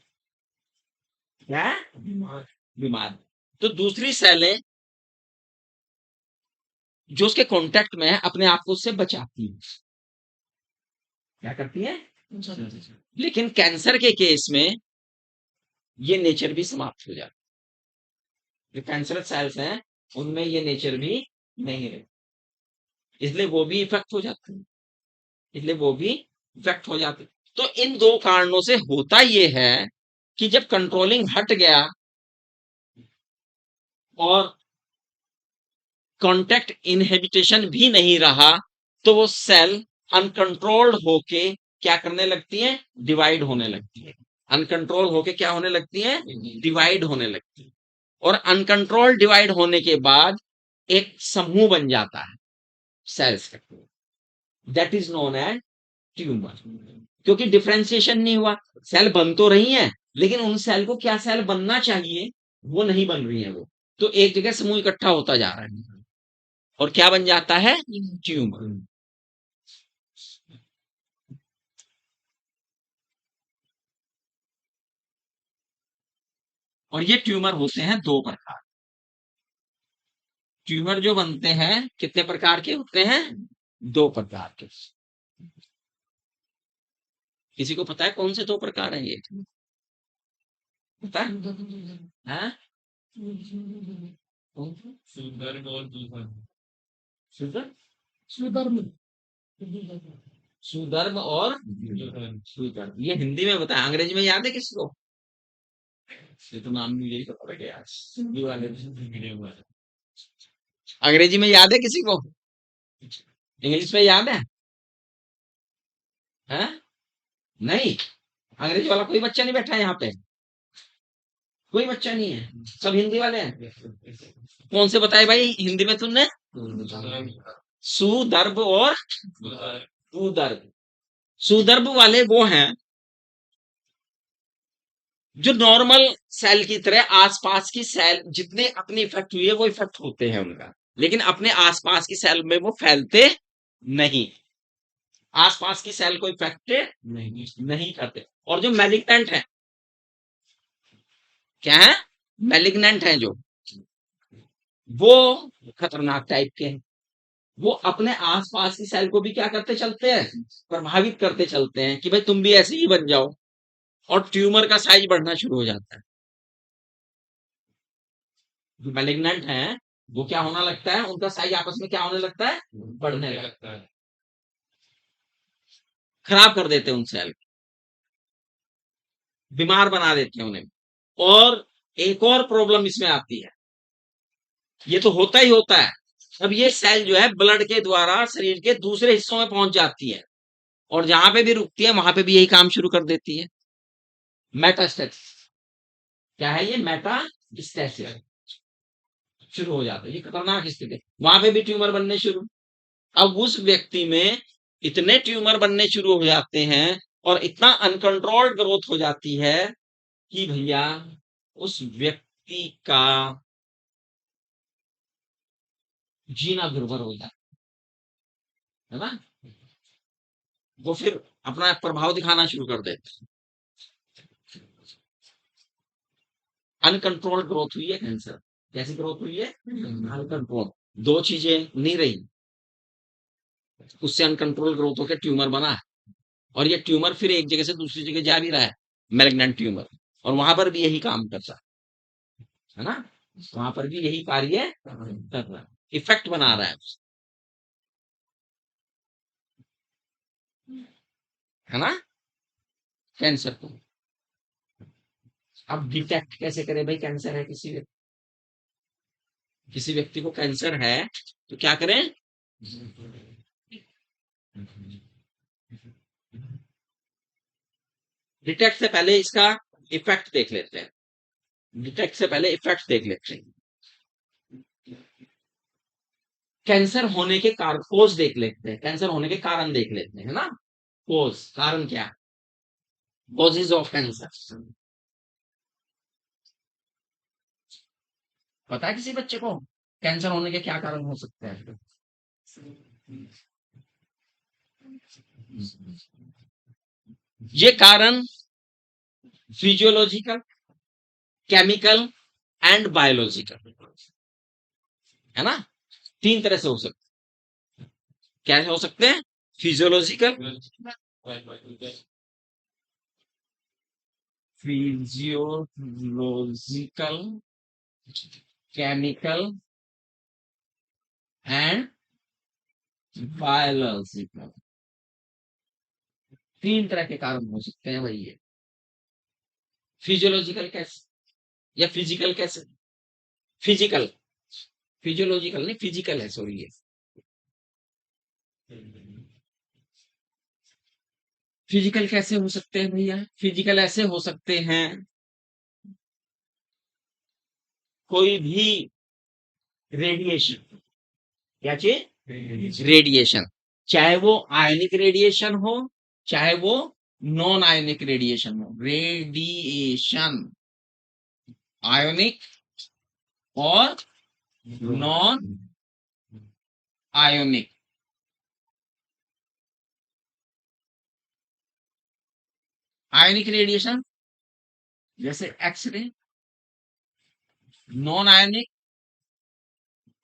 क्या है? बीमार, बीमार, तो दूसरी सेलें जो उसके कांटेक्ट में है, अपने आप को उससे बचाती है। क्या करती है? लेकिन कैंसर के केस में ये नेचर भी समाप्त हो जाता है। जो कैंसर सेल्स हैं, उनमें ये नेचर भी नहीं रहती, इसलिए वो भी इफेक्ट हो जाते हैं, इसलिए वो भी इफेक्ट हो जाते हैं। तो इन दो कारणों से होता ये है कि जब कंट्रोलिंग हट गया, और कांटेक्ट इनहिबिटेशन भी नहीं रहा, तो वो सेल अनकंट्रोल्ड होके क्या करने लगती है, डिवाइड होने लगती है। अनकंट्रोल होके क्या होने लगती है, डिवाइड होने लगती है। और अनकंट्रोल डिवाइड होने के बाद एक समूह बन जाता है सेल्स का, that is known as tumour. क्योंकि डिफ्रेंशिएशन नहीं हुआ, सेल बन तो रही हैं, लेकिन उन सेल को क्या सेल बनना चाहिए वो नहीं बन रही है, वो तो एक जगह समूह इकट्ठा होता जा रहा है और क्या बन जाता है, ट्यूमर। और ये ट्यूमर होते हैं दो प्रकार। ट्यूमर जो बनते हैं कितने प्रकार के होते हैं, दो प्रकार के। किसी को पता है कौन से दो प्रकार हैं ये, पता है? हाँ? सुधर्म और दुधर्म। सुधर्म, सुधर्म, सुधर्म और सुधर्म, ये हिंदी में बताया, अंग्रेजी में याद है किसी को? ये तो नाम नहीं, यही तो पड़ गया ये वाले अंग्रेजी में याद है किसी को, इंग्लिश में याद है? हैं? नहीं, अंग्रेजी वाला कोई बच्चा नहीं बैठा है यहाँ पे, कोई बच्चा नहीं है, सब हिंदी वाले हैं। कौन से बताए भाई हिंदी में तुमने? सुदर्भ और कुदर्भ। सुदर्भ वाले वो हैं जो नॉर्मल सेल की तरह आसपास की सेल जितने अपनी इफेक्ट हुई है वो इफेक्ट होते हैं उनका, लेकिन अपने आसपास की सेल में वो फैलते नहीं, आसपास की सेल को इफेक्ट नहीं करते। और जो मैलिग्नेंट है, क्या है, मैलिग्नेंट है जो, वो खतरनाक टाइप के हैं। वो अपने आसपास की सेल को भी क्या करते चलते हैं, प्रभावित करते चलते हैं कि भाई तुम भी ऐसे ही बन जाओ, और ट्यूमर का साइज बढ़ना शुरू हो जाता है। जो मैलिग्नेंट है वो क्या होना लगता है, उनका साइज आपस में क्या होने लगता है, बढ़ने लगता है, खराब कर देते हैं उन सेल, बीमार बना देते हैं उन्हें। और एक और प्रॉब्लम इसमें आती है, ये तो होता ही होता है, अब ये सेल जो है ब्लड के द्वारा शरीर के दूसरे हिस्सों में पहुंच जाती है, और जहां पे भी रुकती है वहां पे भी यही काम शुरू कर देती है, मेटास्टेसिस। क्या है ये, मेटास्टेसिस शुरू हो जाता है, ये खतरनाक स्थिति, वहां पे भी ट्यूमर बनने शुरू। अब उस व्यक्ति में इतने ट्यूमर बनने शुरू हो जाते हैं और इतना अनकंट्रोल्ड ग्रोथ हो जाती है कि भैया उस व्यक्ति का जीना दुर्भर हो जाता है ना, वो फिर अपना प्रभाव दिखाना शुरू कर देते हैं। अनकंट्रोल्ड ग्रोथ हुई है कैंसर, कैसी ग्रोथ हुई है, अनकंट्रोल, दो चीजें नहीं रही, उससे अनकंट्रोल ग्रोथ होकर ट्यूमर बना है, और ये ट्यूमर फिर एक जगह से दूसरी जगह जा भी रहा है, मैलिग्नेंट ट्यूमर, और वहां पर भी यही काम करता है ना, वहां पर भी यही कार्य कर रहा है, इफेक्ट बना रहा है ना, कैंसर को। अब डिटेक्ट कैसे करें भाई कैंसर है किसी व्यक्ति, किसी व्यक्ति को कैंसर है तो क्या करें, डिटेक्ट से पहले इसका इफेक्ट देख लेते हैं, डिटेक्ट से पहले इफेक्ट देख लेते हैं, कैंसर होने के कारण कोज देख लेते हैं, कैंसर होने के कारण देख लेते हैं, है ना, कोज, कारण क्या, कॉजेज ऑफ कैंसर, पता है किसी बच्चे को कैंसर होने के क्या कारण हो सकते हैं? ये कारण फिजियोलॉजिकल, केमिकल एंड बायोलॉजिकल, है ना, तीन तरह से हो सकते, क्या हो सकते हैं, physiological, physiological, chemical and biological, तीन तरह के कारण हो सकते हैं भाई ये। फिजियोलॉजिकल कैसे या फिजिकल कैसे, फिजिकल, फिजियोलॉजिकल नहीं, फिजिकल है, सॉरी ये। फिजिकल कैसे हो सकते हैं भैया? फिजिकल ऐसे हो सकते हैं, कोई भी रेडिएशन, क्या चीज? रेडिएशन, चाहे वो आयनिक रेडिएशन हो, चाहे वो नॉन आयनिक रेडिएशन हो। रेडिएशन आयोनिक और नॉन आयोनिक। आयनिक रेडिएशन जैसे एक्सरे, नॉन आयनिक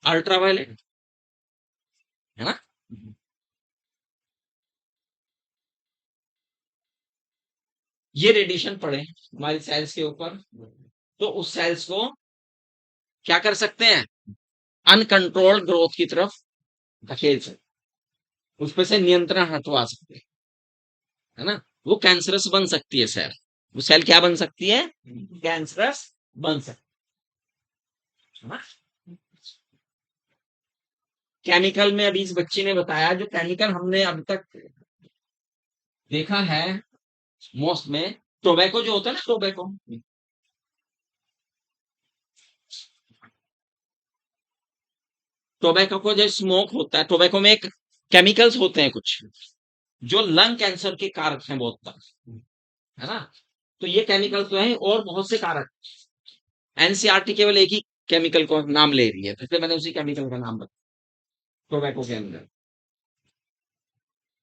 अल्ट्रावायलेट, है ना? ये रेडिएशन पड़े हमारी सेल्स के ऊपर, तो उस सेल्स को क्या कर सकते हैं? अनकंट्रोल्ड ग्रोथ की तरफ धकेल सकते, उस पे से नियंत्रण हटवा सकते हैं, है ना? वो कैंसरस बन सकती है सेल, वो सेल क्या बन सकती है? कैंसरस बन सकती है ना? केमिकल में अभी इस बच्ची ने बताया, जो केमिकल हमने अब तक देखा है मोस्ट में, टोबैको जो होता है ना, टोबैको, टोबैको को जो स्मोक होता है, टोबैको में एक केमिकल्स होते हैं कुछ जो लंग कैंसर के कारक हैं बहुत तक, है ना? तो ये केमिकल तो है और बहुत से कारक। एनसीईआरटी केवल एक ही केमिकल को नाम ले रही है, तो इसलिए मैंने उसी केमिकल का नाम बताया, टोबैको के अंदर,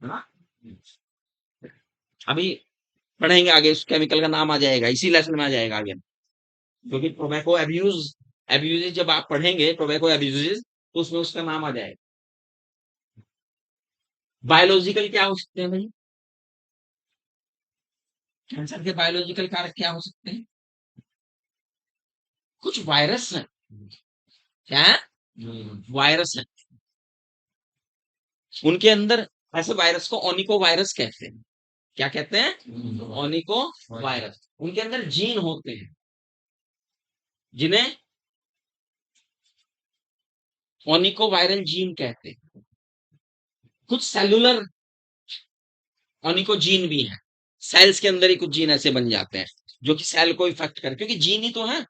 है ना? अभी पढ़ेंगे आगे, उस केमिकल का नाम आ जाएगा, इसी लेसन में आ जाएगा आगे, क्योंकि टोबैको एब्यूज, एब्यूजेस जब आप पढ़ेंगे टोबैको एब्यूजेस, तो उसमें उसका नाम आ जाएगा। बायोलॉजिकल क्या हो सकते हैं भाई? कैंसर के बायोलॉजिकल कारक क्या हो सकते हैं? कुछ वायरस है, क्या है? वायरस है, उनके अंदर, ऐसे वायरस को ओनिको वायरस कहते हैं। क्या कहते हैं? ओनिको वायरस। उनके अंदर जीन होते हैं जिन्हें ओनिको वायरल जीन कहते हैं। कुछ सेलुलर ओनिको जीन भी है, सेल्स के अंदर ही कुछ जीन ऐसे बन जाते हैं जो कि सेल को इफेक्ट कर, क्योंकि जीन ही तो है।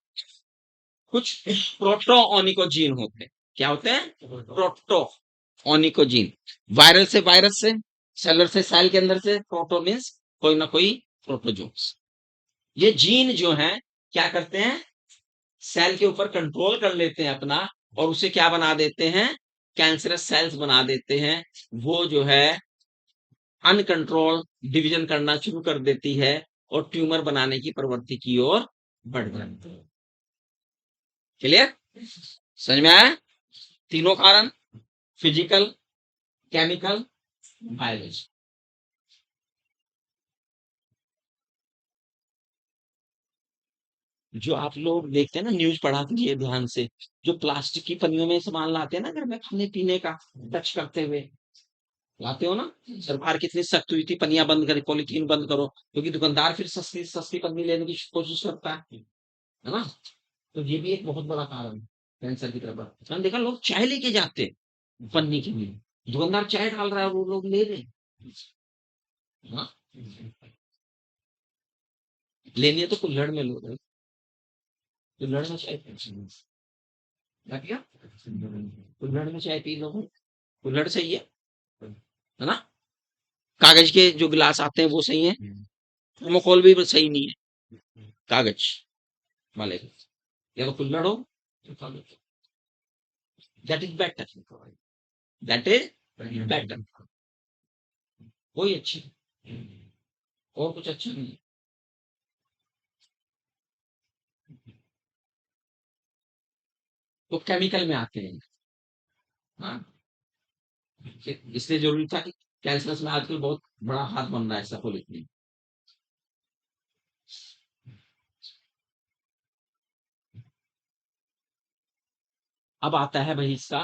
कुछ प्रोटो ओनिको जीन होते हैं, क्या होते हैं? Proto oncogene. वायरल से वायरस से, सेलर से सेल के अंदर से, प्रोटो मीन्स कोई ना कोई प्रोटोजोन्स। ये जीन जो है क्या करते हैं? सेल के ऊपर कंट्रोल कर लेते हैं अपना, और उसे क्या बना देते हैं? कैंसरस सेल्स बना देते हैं। वो जो है अनकंट्रोल डिवीजन करना शुरू कर देती है और ट्यूमर बनाने की प्रवृत्ति की ओर बढ़ जाती है। क्लियर? समझ में आया? तीनों कारण, फिजिकल, केमिकल, बायोलॉजी। जो आप लोग देखते हैं ना, न्यूज पढ़ा कीजिए ध्यान से, जो प्लास्टिक की पन्नियों में सामान लाते हैं ना घर में खाने पीने का, टच करते हुए लाते हो ना, सरकार कितनी सख्त हुई थी, पन्नियां बंद करें, पॉलीथीन बंद करो, क्योंकि दुकानदार फिर सस्ती सस्ती पन्नी लेने की कोशिश करता है ना? तो ये भी एक बहुत बड़ा कारण है कैंसर की तरफ। मैंने देखा लोग चाय लेके जाते हैं पन्नी के लिए, दुकानदार चाय डाल रहा है, वो लोग ले रहे हैं। हाँ? लेनी है तो कुल्हड़ में लो भाई, कुल्हड़ में चाय पी, क्या किया? कुल्हड़ में चाय पी लो भाई, कुल्हड़ सही है ना? कागज के जो गिलास आते हैं वो सही है, थर्मोकोल भी सही नहीं है कागज वाले, या तो कुल्हड़ हो, that is better, that is better, कोई अच्छी, और कुछ अच्छा नहीं है। तो केमिकल में आते हैं। हाँ, इसलिए जरूरी था कि कैंसर में आजकल बहुत बड़ा हाथ बन रहा है सफोलिक। अब आता है भाई इसका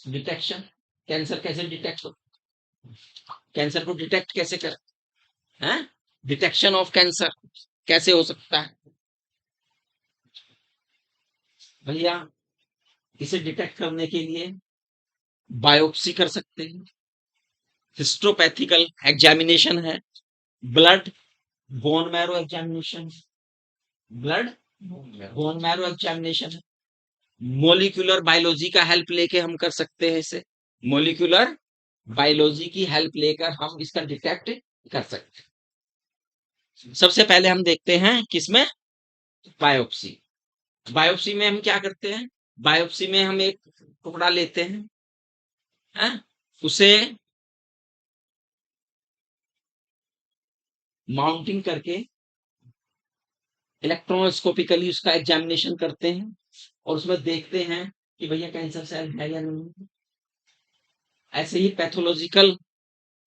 डिटेक्शन, कैंसर कैसे डिटेक्ट हो, कैंसर को डिटेक्ट कैसे कर, हैं? डिटेक्शन ऑफ कैंसर कैसे हो सकता है भैया? इसे डिटेक्ट करने के लिए बायोप्सी कर सकते हैं, हिस्टोपैथिकल एग्जामिनेशन है, blood bone marrow examination, blood bone marrow examination है, मोलिकुलर बायोलॉजी का हेल्प लेके हम कर सकते हैं इसे, मोलिकुलर बायोलॉजी की हेल्प लेकर हम इसका डिटेक्ट कर सकते हैं। सबसे पहले हम देखते हैं किसमें, बायोप्सी। बायोप्सी में हम क्या करते हैं, बायोप्सी में हम एक टुकड़ा लेते हैं, उसे माउंटिंग करके इलेक्ट्रोस्कोपिकली उसका एग्जामिनेशन करते हैं और उसमें देखते हैं कि भैया कैंसर सेल है या नहीं। ऐसे ही पैथोलॉजिकल,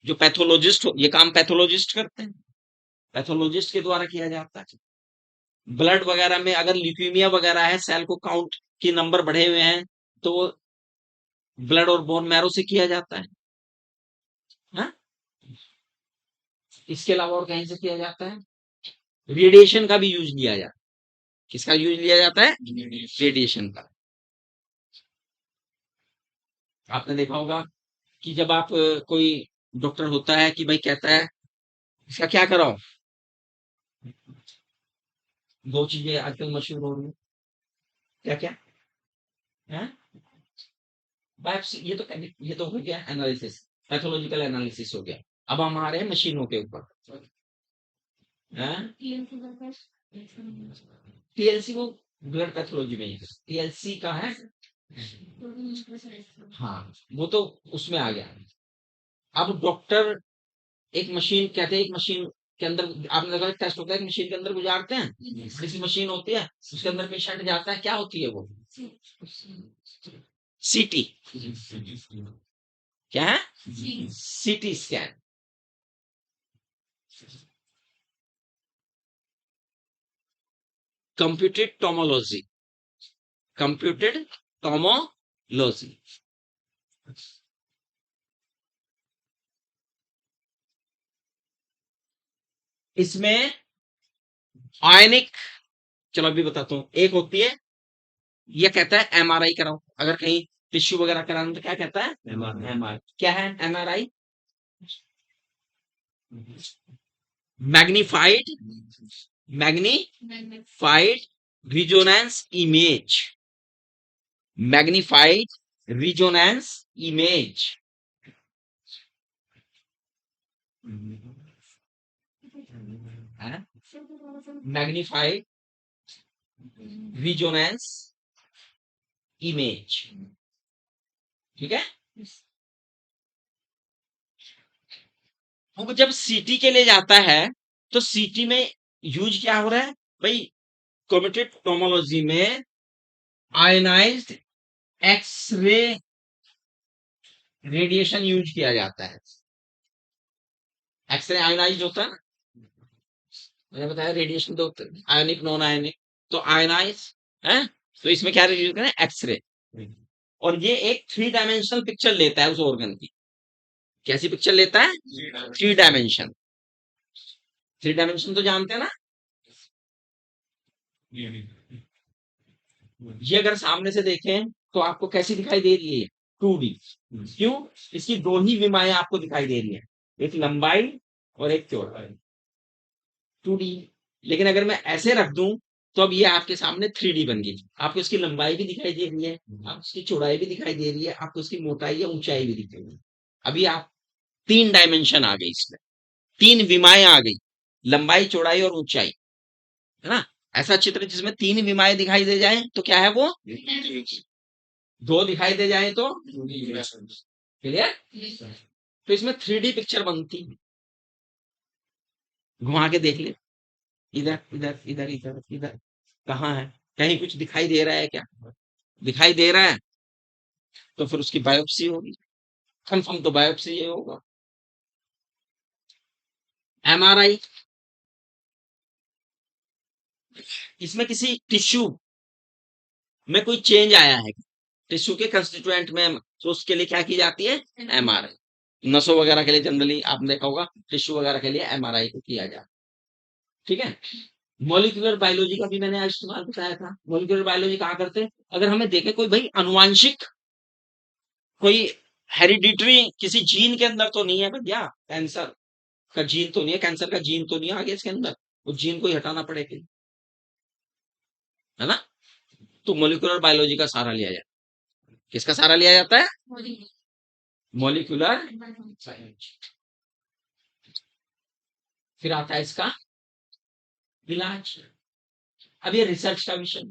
जो पैथोलॉजिस्ट ये काम पैथोलॉजिस्ट करते हैं, पैथोलॉजिस्ट के द्वारा किया जाता है। ब्लड वगैरह में अगर ल्यूकीमिया वगैरह है, सेल को काउंट के नंबर बढ़े हुए हैं, तो ब्लड और बोन मैरो से किया जाता है। हा? इसके अलावा और कहीं से किया जाता है, रेडिएशन का भी यूज लिया जाता है। किसका यूज लिया जाता है, रेडिएशन का। आपने देखा होगा कि जब आप कोई डॉक्टर होता है कि भाई कहता है इसका क्या कराओ, दो चीजें आजकल मशहूर हो रही है, क्या क्या है, बायोप्सी, ये तो हो गया एनालिसिस, पैथोलॉजिकल एनालिसिस हो गया। अब हम आ रहे हैं मशीनों के ऊपर। टीएलसी वो ब्लड पैथोलॉजी में ही है, टीएलसी का है, हाँ वो तो उसमें आ गया। अब डॉक्टर एक मशीन, कहते हैं एक मशीन के अंदर, आपने देखा टेस्ट होता है, एक मशीन के अंदर गुजारते हैं, जैसी मशीन होती है उसके अंदर पेशेंट जाता है, क्या होती है वो, सीटी, क्या है, CT scan. Computed tomography, computed tomography. इसमें आयनिक, चलो अभी बताता हूं, एक होती है, ये कहता है एमआरआई कराओ, अगर कहीं टिश्यू वगैरह कराना तो क्या कहता है, एमआरआई। क्या है MRI, magnified, magnified resonance image, magnified resonance image, magnified resonance image, ठीक है। अब जब सीटी के लिए जाता है तो सीटी में यूज क्या हो रहा है भाई, कंप्यूटेड टोमोलॉजी में आयनाइज्ड एक्सरे रेडिएशन यूज किया जाता है। एक्सरे आयनाइज्ड होता है ना, मैंने बताया रेडिएशन तो आयनिक नॉन आयनिक, तो आयनाइज है, तो इसमें क्या यूज करें, एक्सरे। और ये एक 3 डायमेंशनल पिक्चर लेता है उस ऑर्गन की। कैसी पिक्चर लेता है, 3 डायमेंशन। 3 डायमेंशन तो जानते हैं ना, ये अगर सामने से देखें तो आपको कैसी दिखाई दे रही है, 2D। क्यों, इसकी दो ही विमाएं आपको दिखाई दे रही है, एक लंबाई और एक चौड़ाई, 2D। लेकिन अगर मैं ऐसे रख दूं तो अब ये आपके सामने 3D बन गई। आपको इसकी लंबाई भी दिखाई दे रही है, आपको इसकी चौड़ाई भी दिखाई दे रही है, आपको इसकी मोटाई या ऊंचाई भी दिखाई दे रही है। अभी आप 3 डायमेंशन आ गई, इसमें 3 विमाएं आ गई, लंबाई चौड़ाई और ऊंचाई, है ना। ऐसा चित्र जिसमें 3 विमाएं दिखाई दे जाए तो क्या है वो, 2 दिखाई दे जाए तो क्लियर। तो इसमें 3D पिक्चर बनती है। घुमा के देख ले, इधर इधर इधर इधर इधर, कहाँ है, कहीं कुछ दिखाई दे रहा है क्या, दिखाई दे रहा है तो फिर उसकी बायोप्सी होगी, कंफर्म तो बायोप्सी ये होगा। एमआरआई, इसमें किसी टिश्यू में कोई चेंज आया है, टिश्यू के कंस्टिट्यूएंट में, तो उसके लिए क्या की जाती है, एमआरआई। नसों वगैरह के लिए जनरली आपने देखा होगा टिश्यू वगैरह के लिए एमआरआई को किया जाता है, ठीक है। मॉलिक्यूलर बायोलॉजी का भी मैंने आज इस्तेमाल बताया था। मॉलिक्यूलर बायोलॉजी कहाँ करते हैं, अगर हमें देखे कोई भाई अनुवांशिक कोई हेरिडिटरी किसी जीन के अंदर तो नहीं है भैया, कैंसर का जीन तो नहीं है, कैंसर का जीन तो नहीं है आगे इसके अंदर, उस जीन को ही हटाना पड़ेगा, है ना। तो मोलिकुलर बायोलॉजी का सहारा लिया जाए, किसका सहारा लिया जाता है, मोलिकुलर बायोलॉजी। फिर आता है इसका इलाज। अब ये रिसर्च का विषय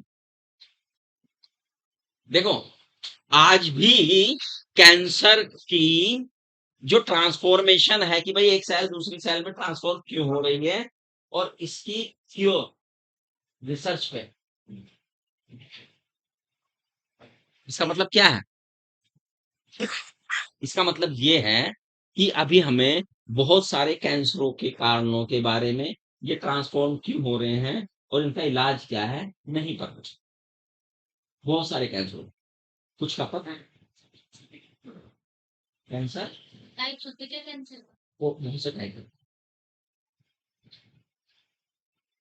देखो, आज भी कैंसर की जो ट्रांसफॉर्मेशन है कि भाई एक सेल दूसरी सेल में ट्रांसफॉर्म क्यों हो रही है, और इसकी क्यों रिसर्च पे, इसका मतलब क्या है, इसका मतलब ये है कि अभी हमें बहुत सारे कैंसरों के कारणों के बारे में, ये ट्रांसफॉर्म क्यों हो रहे हैं और इनका इलाज क्या है नहीं पता। बहुत सारे कैंसर, कुछ का पता है कैंसर टाइप्स होते क्या कैंसर? वो नहीं से टाइप है,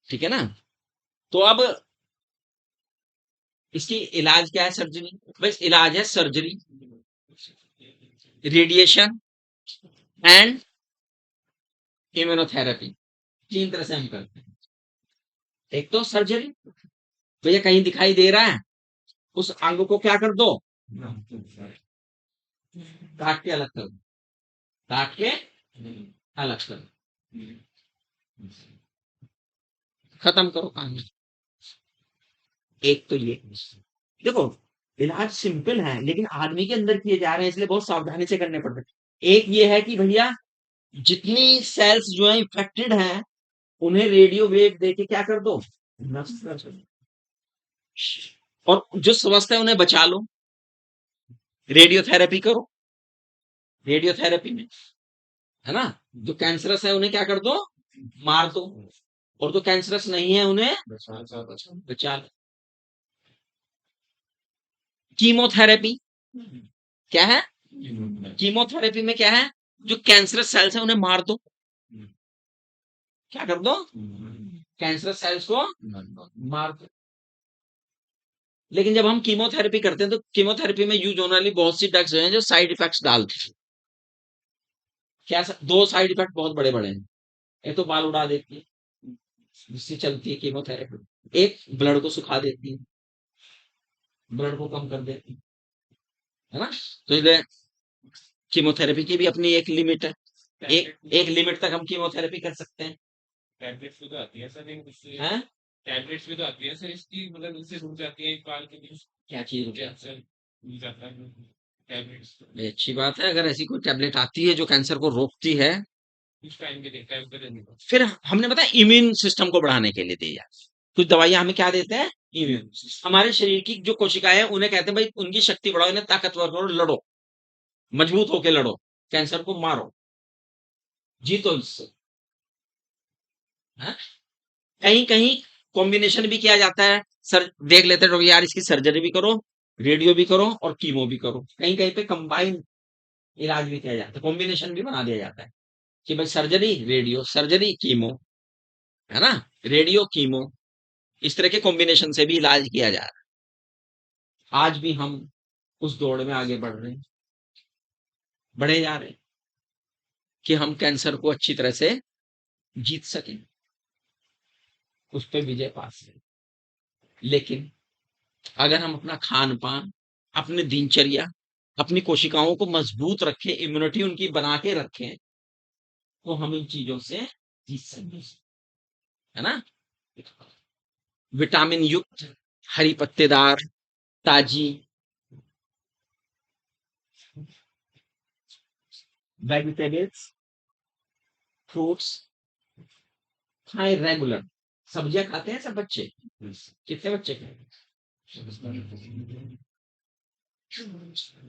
ठीक है ना। तो अब इसकी इलाज क्या है, सर्जरी, बस इलाज है सर्जरी, रेडिएशन एंड इम्यूनोथेरेपी। तीन तरह से हम करते हैं। एक तो सर्जरी, भैया कहीं दिखाई दे रहा है उस अंग को क्या कर दो, काट के अलग कर दो, काट के अलग कर दो, खत्म करो कहानी। एक तो ये देखो, इलाज सिंपल है लेकिन आदमी के अंदर किए जा रहे हैं, इसलिए बहुत सावधानी से करने पड़ते हैं। एक ये है कि भैया जितनी सेल्स जो है इफेक्टेड हैं उन्हें रेडियो वेव देके क्या कर दो, नष्ट कर दो, और जो स्वस्थ है उन्हें बचा लो, रेडियोथेरेपी करो। रेडियोथेरेपी में, है ना, जो कैंसरस है उन्हें क्या कर दो, मार दो, और जो कैंसरस नहीं है उन्हें बचा लो। कीमोथेरेपी क्या है, कीमोथेरेपी में क्या है, जो कैंसरस सेल्स है उन्हें मार दो, क्या कर दो, कैंसरस सेल्स को मार दो। लेकिन जब हम कीमोथेरेपी करते हैं तो कीमोथेरेपी में यूज होने वाली बहुत सी ड्रग्स हैं जो साइड इफेक्ट्स डालती है। क्या दो साइड इफेक्ट बहुत बड़े बड़े हैं, एक तो बाल उड़ा देती है जिससे चलती है कीमोथेरेपी, एक ब्लड को सुखा देती है, ब्लड को कम कर देती है ना। तो इसलिए कीमोथेरेपी की भी अपनी एक लिमिट है, एक लिमिट तक हम कीमोथेरेपी कर सकते हैं। टैबलेट्स भी तो आती है सर, उससे हैं टैबलेट्स भी तो आती है सर इसकी, मतलब उससे रुक जाती है एक बार के लिए, क्या चीज रुक जाती कैंसर रुक जाता है टैबलेट्स, है, ये अच्छी बात है अगर ऐसी कोई टैबलेट आती है जो कैंसर को रोकती है। कुछ टाइम के लिए, टाइम पे रहने को। फिर हमने बताया इम्यून सिस्टम को बढ़ाने के लिए दी जाती है। कुछ दवाइयां हमें क्या देते हैं, इम्यून, हमारे शरीर की जो कोशिकाएं हैं उन्हें कहते हैं भाई उनकी शक्ति बढ़ाओ, इन्हें ताकतवर करो, लड़ो, मजबूत होके लड़ो, कैंसर को मारो, जीतो इससे, हैं? कहीं कहीं कॉम्बिनेशन भी किया जाता है, सर देख लेते हैं यार इसकी सर्जरी भी करो, रेडियो भी करो और कीमो भी करो, कहीं कहीं पे कंबाइन इलाज भी किया जाता है, कॉम्बिनेशन भी बना दिया जाता है कि भाई सर्जरी रेडियो, सर्जरी कीमो, है ना, रेडियो कीमो, इस तरह के कॉम्बिनेशन से भी इलाज किया जा रहा है। आज भी हम उस दौड़ में आगे बढ़ रहे हैं, बढ़े जा रहे हैं कि हम कैंसर को अच्छी तरह से जीत सकें, उस पर विजय पा सकें। लेकिन अगर हम अपना खान पान, अपनी दिनचर्या, अपनी कोशिकाओं को मजबूत रखें, इम्यूनिटी उनकी बना के रखें, तो हम इन चीजों से जीत सकते, है ना। विटामिन युक्त हरी पत्तेदार ताजी वेजिटेबल्स, फ्रूट्स खाएं रेगुलर। सब्जियां खाते हैं सब बच्चे, कितने बच्चे खाते,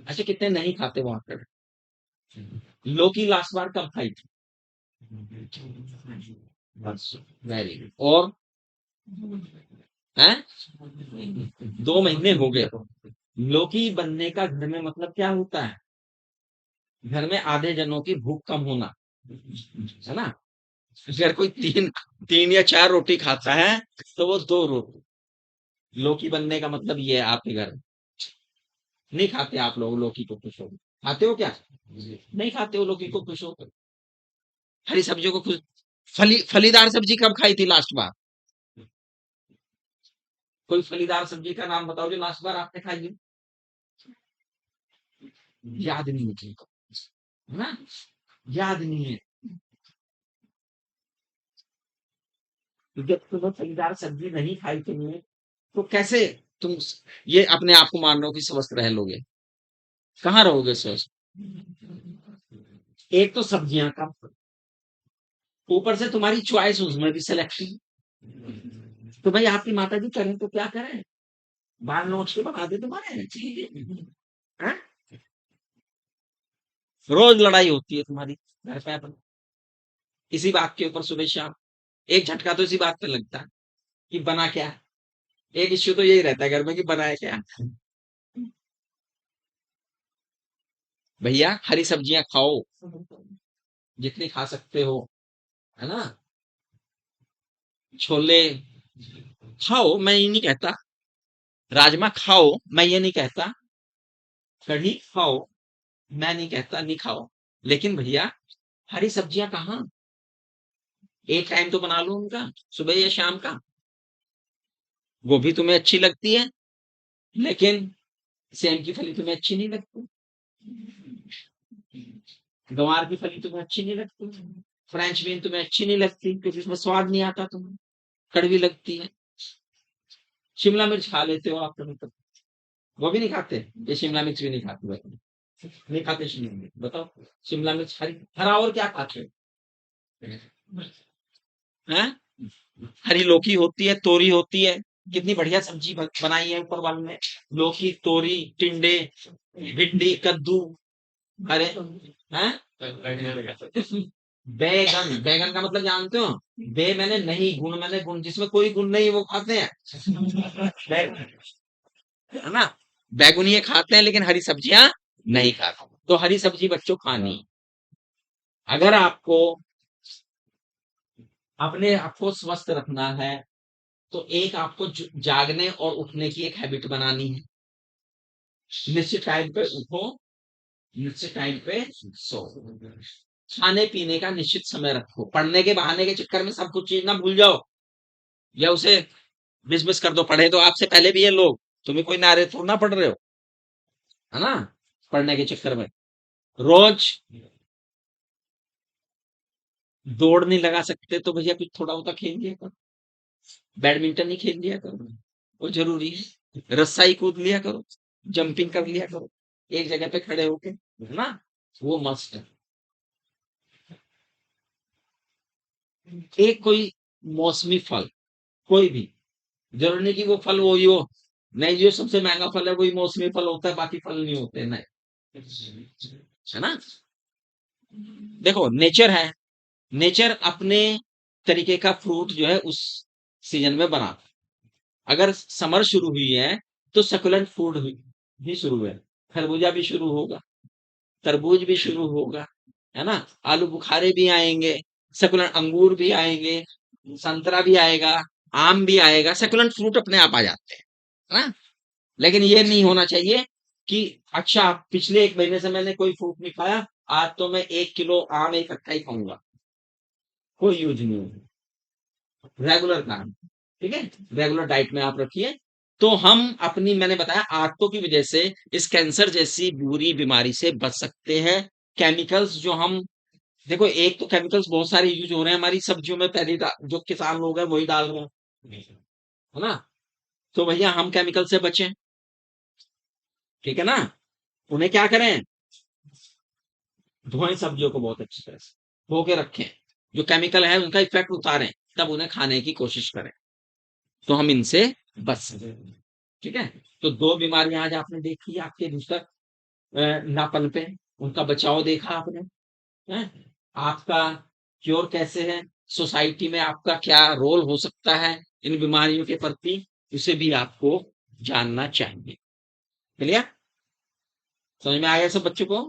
अच्छा कितने नहीं खाते वहां पर, लौकी लास्ट बार कब खाई थी, बस वेरी गुड, और हैं 2 महीने हो गए। लौकी बनने का घर में मतलब क्या होता है, घर में आधे जनों की भूख कम होना, है ना। अगर कोई तीन तीन या चार रोटी खाता है तो वो दो रोटी। लौकी बनने का मतलब ये है आपके घर में। नहीं खाते आप लोग लौकी को खुश होकर? खाते हो क्या? नहीं खाते हो लौकी को खुश होकर? हरी सब्जियों को खुश। फलीदार सब्जी कब खाई थी लास्ट बार? कोई फलीदार सब्जी का नाम बताओ जो लास्ट बार आपने खाई हो। याद नहीं है तुमको, है ना? याद नहीं है। तो जब तुम्हें फलीदार सब्जी नहीं खाई तुमने, तो कैसे तुम ये अपने आप को मान रहे हो कि स्वस्थ रह लोगे? कहाँ रहोगे स्वस्थ? एक तो सब्जियां कम, ऊपर से तुम्हारी चॉइस उसमें भी सिलेक्टिव। तो भाई आपकी माता जी करें तो क्या करें? बाल नोच के बना दे तुम्हारे। हैं? रोज लड़ाई होती है तुम्हारी घर पे अपन, इसी बात के ऊपर सुबह शाम। एक झटका तो इसी बात पे लगता है कि बना क्या है। एक इश्यू तो यही रहता है घर में कि बनाया क्या। भैया हरी सब्जियां खाओ जितनी खा सकते हो, है ना? छोले खाओ, मैं ये नहीं कहता। राजमा खाओ, मैं ये नहीं कहता। कढ़ी खाओ, मैं नहीं कहता नहीं खाओ। लेकिन भैया हरी सब्जियां कहाँ? एक टाइम तो बना लो उनका, सुबह या शाम का। गोभी तुम्हें अच्छी लगती है, लेकिन सेम की फली तुम्हें अच्छी नहीं लगती। गंवार की फली तुम्हें अच्छी नहीं लगती। फ्रेंच बीन तुम्हें अच्छी नहीं लगती क्योंकि उसमें स्वाद नहीं आता तुम्हें, कड़वी लगती है। शिमला मिर्च खा लेते हो आप कभी कभी? वो भी नहीं खाते? ये शिमला मिर्च भी नहीं खाते भाई। नहीं खाते शिमला मिर्च, बताओ। शिमला मिर्च हरी, हरा और क्या खाते हो? हैं? हरी लौकी होती है, तोरी होती है। कितनी बढ़िया सब्जी बनाई है ऊपर वाले ने। लौकी, तोरी, टिंडे, भिंडी, कद्दू। अरे हैं? बैगन, बैगन का मतलब जानते हो? बे मैंने नहीं, गुण मैंने गुण, जिसमें कोई गुण नहीं वो खाते हैं। बैगन, है ना? बैगन ये खाते हैं लेकिन हरी सब्जियां नहीं खाते। तो हरी सब्जी बच्चों खानी। अगर आपको अपने आप को स्वस्थ रखना है तो एक आपको जागने और उठने की एक हैबिट बनानी है। निश्चित टाइम पे उठो, निश्चित टाइम पे सो। खाने पीने का निश्चित समय रखो। पढ़ने के बहाने के चक्कर में सब कुछ चीज ना भूल जाओ, या उसे मिस मिस कर दो। पढ़े तो आपसे पहले भी ये लोग, तुम्हें कोई नारे थोड़ा ना पढ़ रहे हो, है ना? पढ़ने के चक्कर में रोज दौड़ नहीं लगा सकते तो भैया कुछ थोड़ा होता खेल लिया करो। बैडमिंटन ही खेल लिया करो, वो जरूरी है। रस्सा ही कूद लिया करो, जंपिंग कर लिया करो एक जगह पे खड़े होके, है ना? वो मस्त है। एक कोई मौसमी फल, कोई भी, जरूरी नहीं कि वो फल वही हो। नहीं, जो सबसे महंगा फल है वही मौसमी फल होता है, बाकी फल नहीं होते, नहीं, है ना? देखो नेचर है, नेचर अपने तरीके का फ्रूट जो है उस सीजन में बनाता है। अगर समर शुरू हुई है तो सकुलेंट फूड भी शुरू है। खरबूजा भी शुरू होगा, तरबूज भी शुरू होगा, है ना? आलू बुखारे भी आएंगे, सकुलेंट अंगूर भी आएंगे, संतरा भी आएगा, आम भी आएगा। सकुलेंट फ्रूट अपने आप आ जाते हैं, है ना? लेकिन ये नहीं होना चाहिए कि अच्छा पिछले एक महीने से मैंने कोई फ्रूट नहीं खाया, आज तो मैं 1 किलो आम इकट्ठा ही खाऊंगा। कोई यूज नहीं है। रेगुलर खाना, ठीक है? रेगुलर डाइट में आप रखिए। तो हम अपनी, मैंने बताया, आदतों की वजह से इस कैंसर जैसी बुरी बीमारी से बच सकते हैं। केमिकल्स जो हम, देखो एक तो केमिकल्स बहुत सारे यूज हो रहे हैं हमारी सब्जियों में, पहले जो किसान लोग हैं वही डाल रहे हैं, है ना? तो भैया हम केमिकल से बचें, ठीक है ना? उन्हें क्या करें? धोएं सब्जियों को बहुत अच्छी तरह से, धो के रखें। जो केमिकल है उनका इफेक्ट उतारें, तब उन्हें खाने की कोशिश करें, तो हम इनसे बच सकें। ठीक है? तो दो बीमारियां आज आपने देखी आपके भीतर ना पनपे, उनका बचाव देखा आपने, है? आपका क्योर कैसे है, सोसाइटी में आपका क्या रोल हो सकता है इन बीमारियों के प्रति, उसे भी आपको जानना चाहिए। क्लियर? समझ में आ गया सब बच्चों को?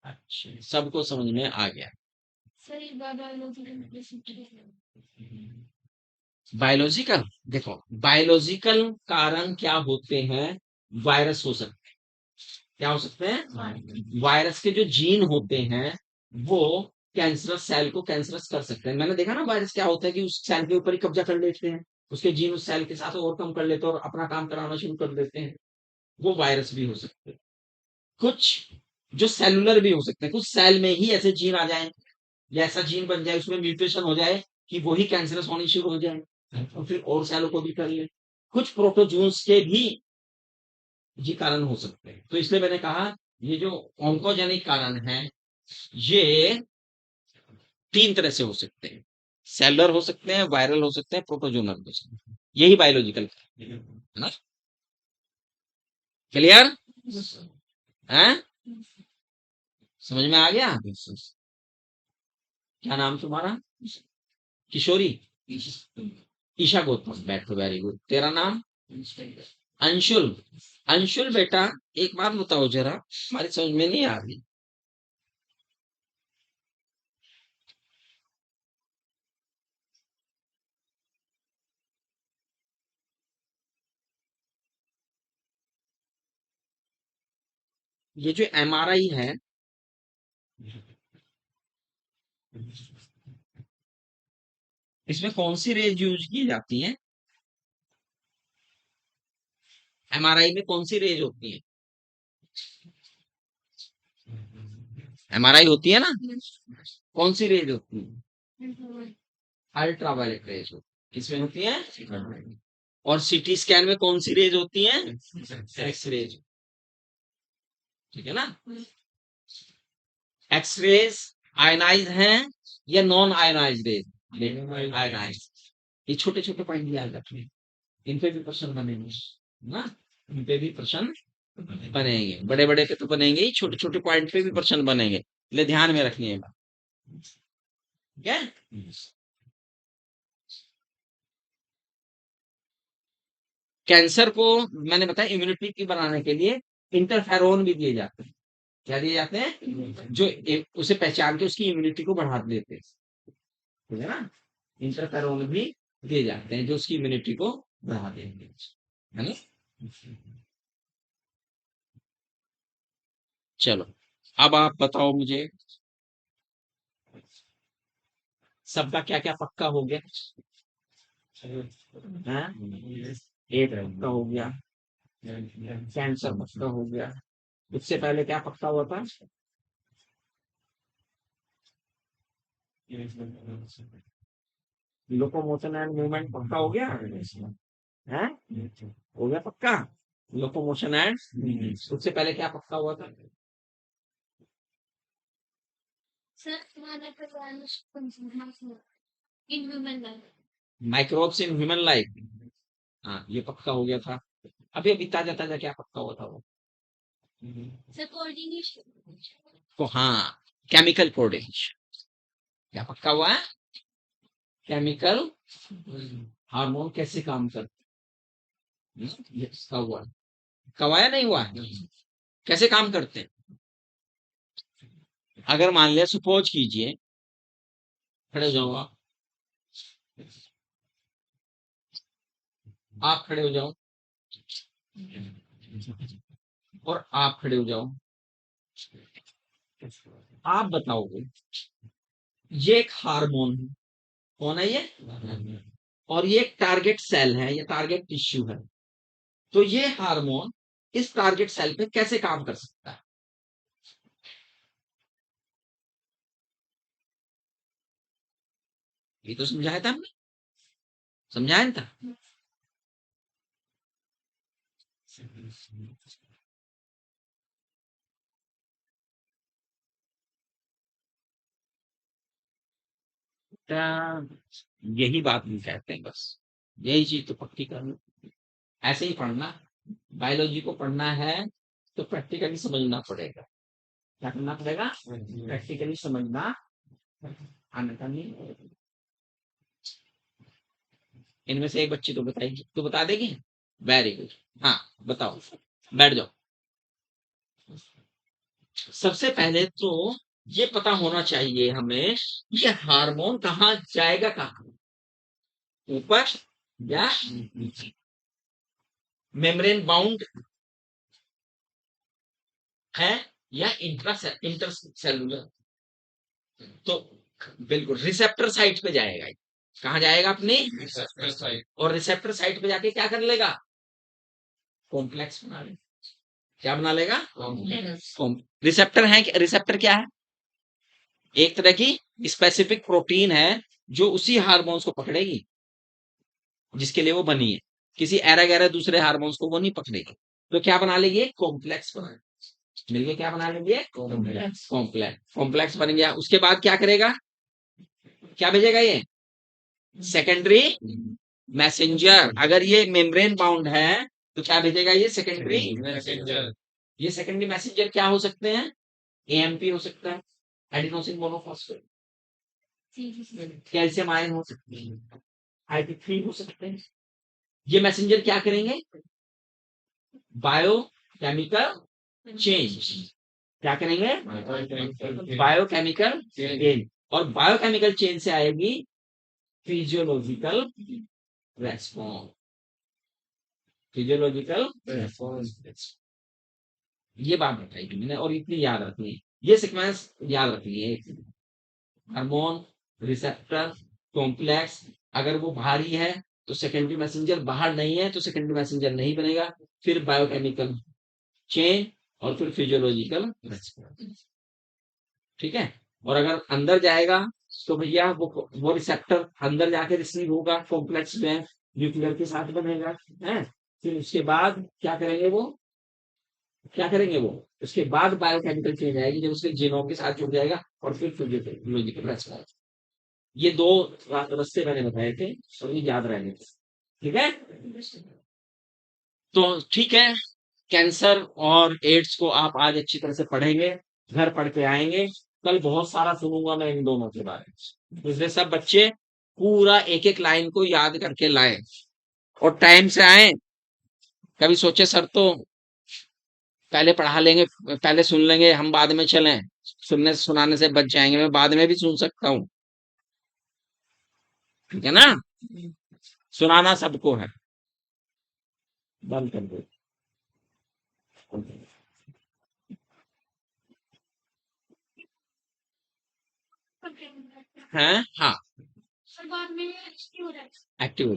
अच्छा, सबको समझ में आ गया। सर एक बार बायोलॉजिकल प्रेसिपिटेशन बायोलॉजिकल, देखो बायोलॉजिकल कारण क्या होते हैं? वायरस हो सकते हैं। क्या हो सकते हैं? वायरस के जो जीन होते हैं वो कैंसरस सेल को कैंसरस कर सकते हैं। मैंने देखा ना वायरस क्या होता है कि उस सेल के ऊपर ही कब्जा कर लेते हैं, उसके जीन उस सेल के साथ ओवरकम कर लेते हैं और अपना काम कराना शुरू कर देते हैं। वो वायरस भी हो सकते हैं। कुछ जो सेलुलर भी हो सकते हैं, कुछ सेल में ही ऐसे जीन आ जाए या ऐसा जीन बन जाए, उसमें म्यूटेशन हो जाए कि वही कैंसरस होनी शुरू हो जाए और फिर और सेलों को भी कर ले। कुछ प्रोटोजून्स के भी ये कारण हो सकते हैं। तो इसलिए मैंने कहा ये जो ऑन्कोजेनिक कारण है ये 3 तरह से हो सकते हैं। सेलुलर हो सकते हैं, वायरल हो सकते हैं, प्रोटोजोनल हो सकते हैं। यही बायोलॉजिकल है ना? क्लियर है? समझ में आ गया? क्या नाम तुम्हारा? किशोरी? ईशा गौतम, बैठो, वेरी गुड। तेरा नाम? अंशुल। अंशुल बेटा एक बात बताओ जरा, हमारी समझ में नहीं आ रही। ये जो एमआरआई है इसमें कौन सी रेज यूज की जाती है? एमआरआई में कौन सी रेज होती है? एमआरआई होती है ना, कौन सी रेज होती है? अल्ट्रावायलेट रेज होती है। किसमें होती है? और सीटी स्कैन में कौन सी रेज होती है? X rays. ठीक है ना? एक्स रेज आयनाइज हैं या नॉन आयनाइज रेज? आयनाइज। ये छोटे छोटे पॉइंट याद रखने, इन पे भी प्रश्न बनेंगे ना, इन पे भी प्रश्न बनेंगे। बड़े बड़े पे तो बनेंगे ही, छोटे छोटे पॉइंट पे भी प्रश्न बनेंगे, इसलिए ध्यान में रखनी है बात। ठीक है? कैंसर को मैंने बताया इम्यूनिटी की बनाने के लिए इंटरफेरोन भी दिए जाते हैं। क्या दिए जाते हैं? जो उसे पहचान के उसकी इम्यूनिटी को बढ़ा देते हैं। ठीक है ना? इंटरफेरोन भी दिए जाते हैं जो उसकी इम्यूनिटी को बढ़ा देंगे, है ना? चलो अब आप बताओ मुझे, सबका क्या क्या पक्का हो गया? हाँ? एक पक्का हो गया, कैंसर पक्का हो गया। उससे पहले क्या पक्का हुआ था? लोकोमोशन एंड मूवमेंट पक्का हो गया है? हो गया पक्का। लोकोमोशन एंड, उससे पहले क्या पक्का हुआ था? सर हमारा परिवार in human life microbes in human life, हाँ ये पक्का हो गया था। अभी अभी ताजा ताजा क्या पक्का हुआ था वो? सर कोऑर्डिनेशन तो हाँ, केमिकल कोऑर्डिनेशन क्या पक्का हुआ है? केमिकल हार्मोन कैसे काम करते हैं, ये पक्का हुआ है। कब आया? नहीं हुआ है? कैसे काम करते हैं? अगर मान लिया सपोज कीजिए, खड़े हो जाओ आप खड़े हो जाओ और आप खड़े हो जाओ। आप बताओगे ये एक हार्मोन है, कौन है ये? और ये एक टारगेट सेल है, ये टारगेट टिश्यू है। तो ये हार्मोन इस टारगेट सेल पे कैसे काम कर सकता है? ये तो समझाया था हमने, समझाया था। यही बात हम कहते हैं, बस यही चीज तो पक्की करनी। ऐसे ही पढ़ना, बायोलॉजी को पढ़ना है तो प्रैक्टिकली समझना पड़ेगा। क्या करना पड़ेगा? प्रैक्टिकली समझना आना नहीं। इनमें से एक बच्ची तो बताएगी, तो बता देगी। Very good. हाँ बताओ, बैठ जाओ। सबसे पहले तो ये पता होना चाहिए हमें कि हार्मोन कहाँ जाएगा, कहाँ ऊपर या नीचे, मेम्ब्रेन बाउंड है या इंटरसेलुलर। तो बिल्कुल रिसेप्टर साइट पे जाएगा, कहाँ जाएगा अपने, रिसेप्टर साइट। और रिसेप्टर साइट पे जाके क्या कर लेगा, कॉम्प्लेक्स बना लेगा। क्या बना लेगा, रिसेप्टर है, रिसेप्टर क्या है, एक तरह की स्पेसिफिक प्रोटीन है जो उसी हार्मोन्स को पकड़ेगी जिसके लिए वो बनी है, किसी एरा गैरा दूसरे हार्मोन्स को वो नहीं पकड़ेगी। तो क्या बना लेगी, कॉम्प्लेक्स बना, मिलके क्या बना लेंगे, कॉम्प्लेक्स। कॉम्प्लेक्स बन गया, उसके बाद क्या करेगा, क्या भेजेगा ये, सेकेंडरी मैसेंजर। अगर ये मेम्ब्रेन बाउंड है तो क्या भेजेगा ये, सेकेंडरी मैसेंजर। ये सेकेंडरी मैसेंजर क्या हो सकते हैं, एएमपी हो सकता है, एडिनोसिन मोनोफॉस्फेट, कैल्शियम आयन हो सकते हैं, IP3 हो सकते हैं। ये मैसेंजर क्या करेंगे, बायोकेमिकल चेंज, क्या करेंगे, बायोकेमिकल चेंज, और बायोकेमिकल चेंज से आएगी फिजियोलॉजिकल रेस्पॉन्स, फिजियोलॉजिकल रेस्पॉन्स। ये बात बताई थी मैंने, और इतनी याद रखनी है, ये सीक्वेंस याद रखनी है, हार्मोन, रिसेप्टर, कॉम्प्लेक्स, अगर वो भारी है तो सेकेंडरी मैसेंजर, बाहर नहीं है तो सेकेंडरी मैसेंजर नहीं बनेगा, फिर बायोकेमिकल चेन, और फिर फिजियोलॉजिकल रेस्पॉन्स। ठीक है, और अगर अंदर जाएगा तो भैया वो रिसेप्टर अंदर जाके रिसीव होगा, कॉम्प्लेक्स में न्यूक्लियर के साथ बनेगा, है, फिर उसके बाद क्या करेंगे वो, क्या करेंगे वो, उसके बाद बायोकेमिकल चेंज आएगी जब उसके जीनोम के साथ जुड़ जाएगा, और फिर फिजियोलॉजिकल रेस्पॉन्स। ये दो रास्ते मैंने बताए थे, और ये याद रहने थे। ठीक है, तो ठीक है, कैंसर और एड्स को आप आज अच्छी तरह से पढ़ेंगे, घर पढ़ के आएंगे, कल बहुत सारा सुनूंगा मैं इन दोनों के बारे में, इसलिए सब बच्चे पूरा एक एक लाइन को याद करके लाएं और टाइम से आए। कभी सोचे सर तो पहले पढ़ा लेंगे, पहले सुन लेंगे, हम बाद में चलें, सुनने सुनाने से बच जाएंगे, मैं बाद में भी सुन सकता हूँ, ठीक है ना, सुनाना सबको है, बंद कर दो। हैं, हाँ, सर बाद में एक्टिव हो रहा है। एक्टिव हो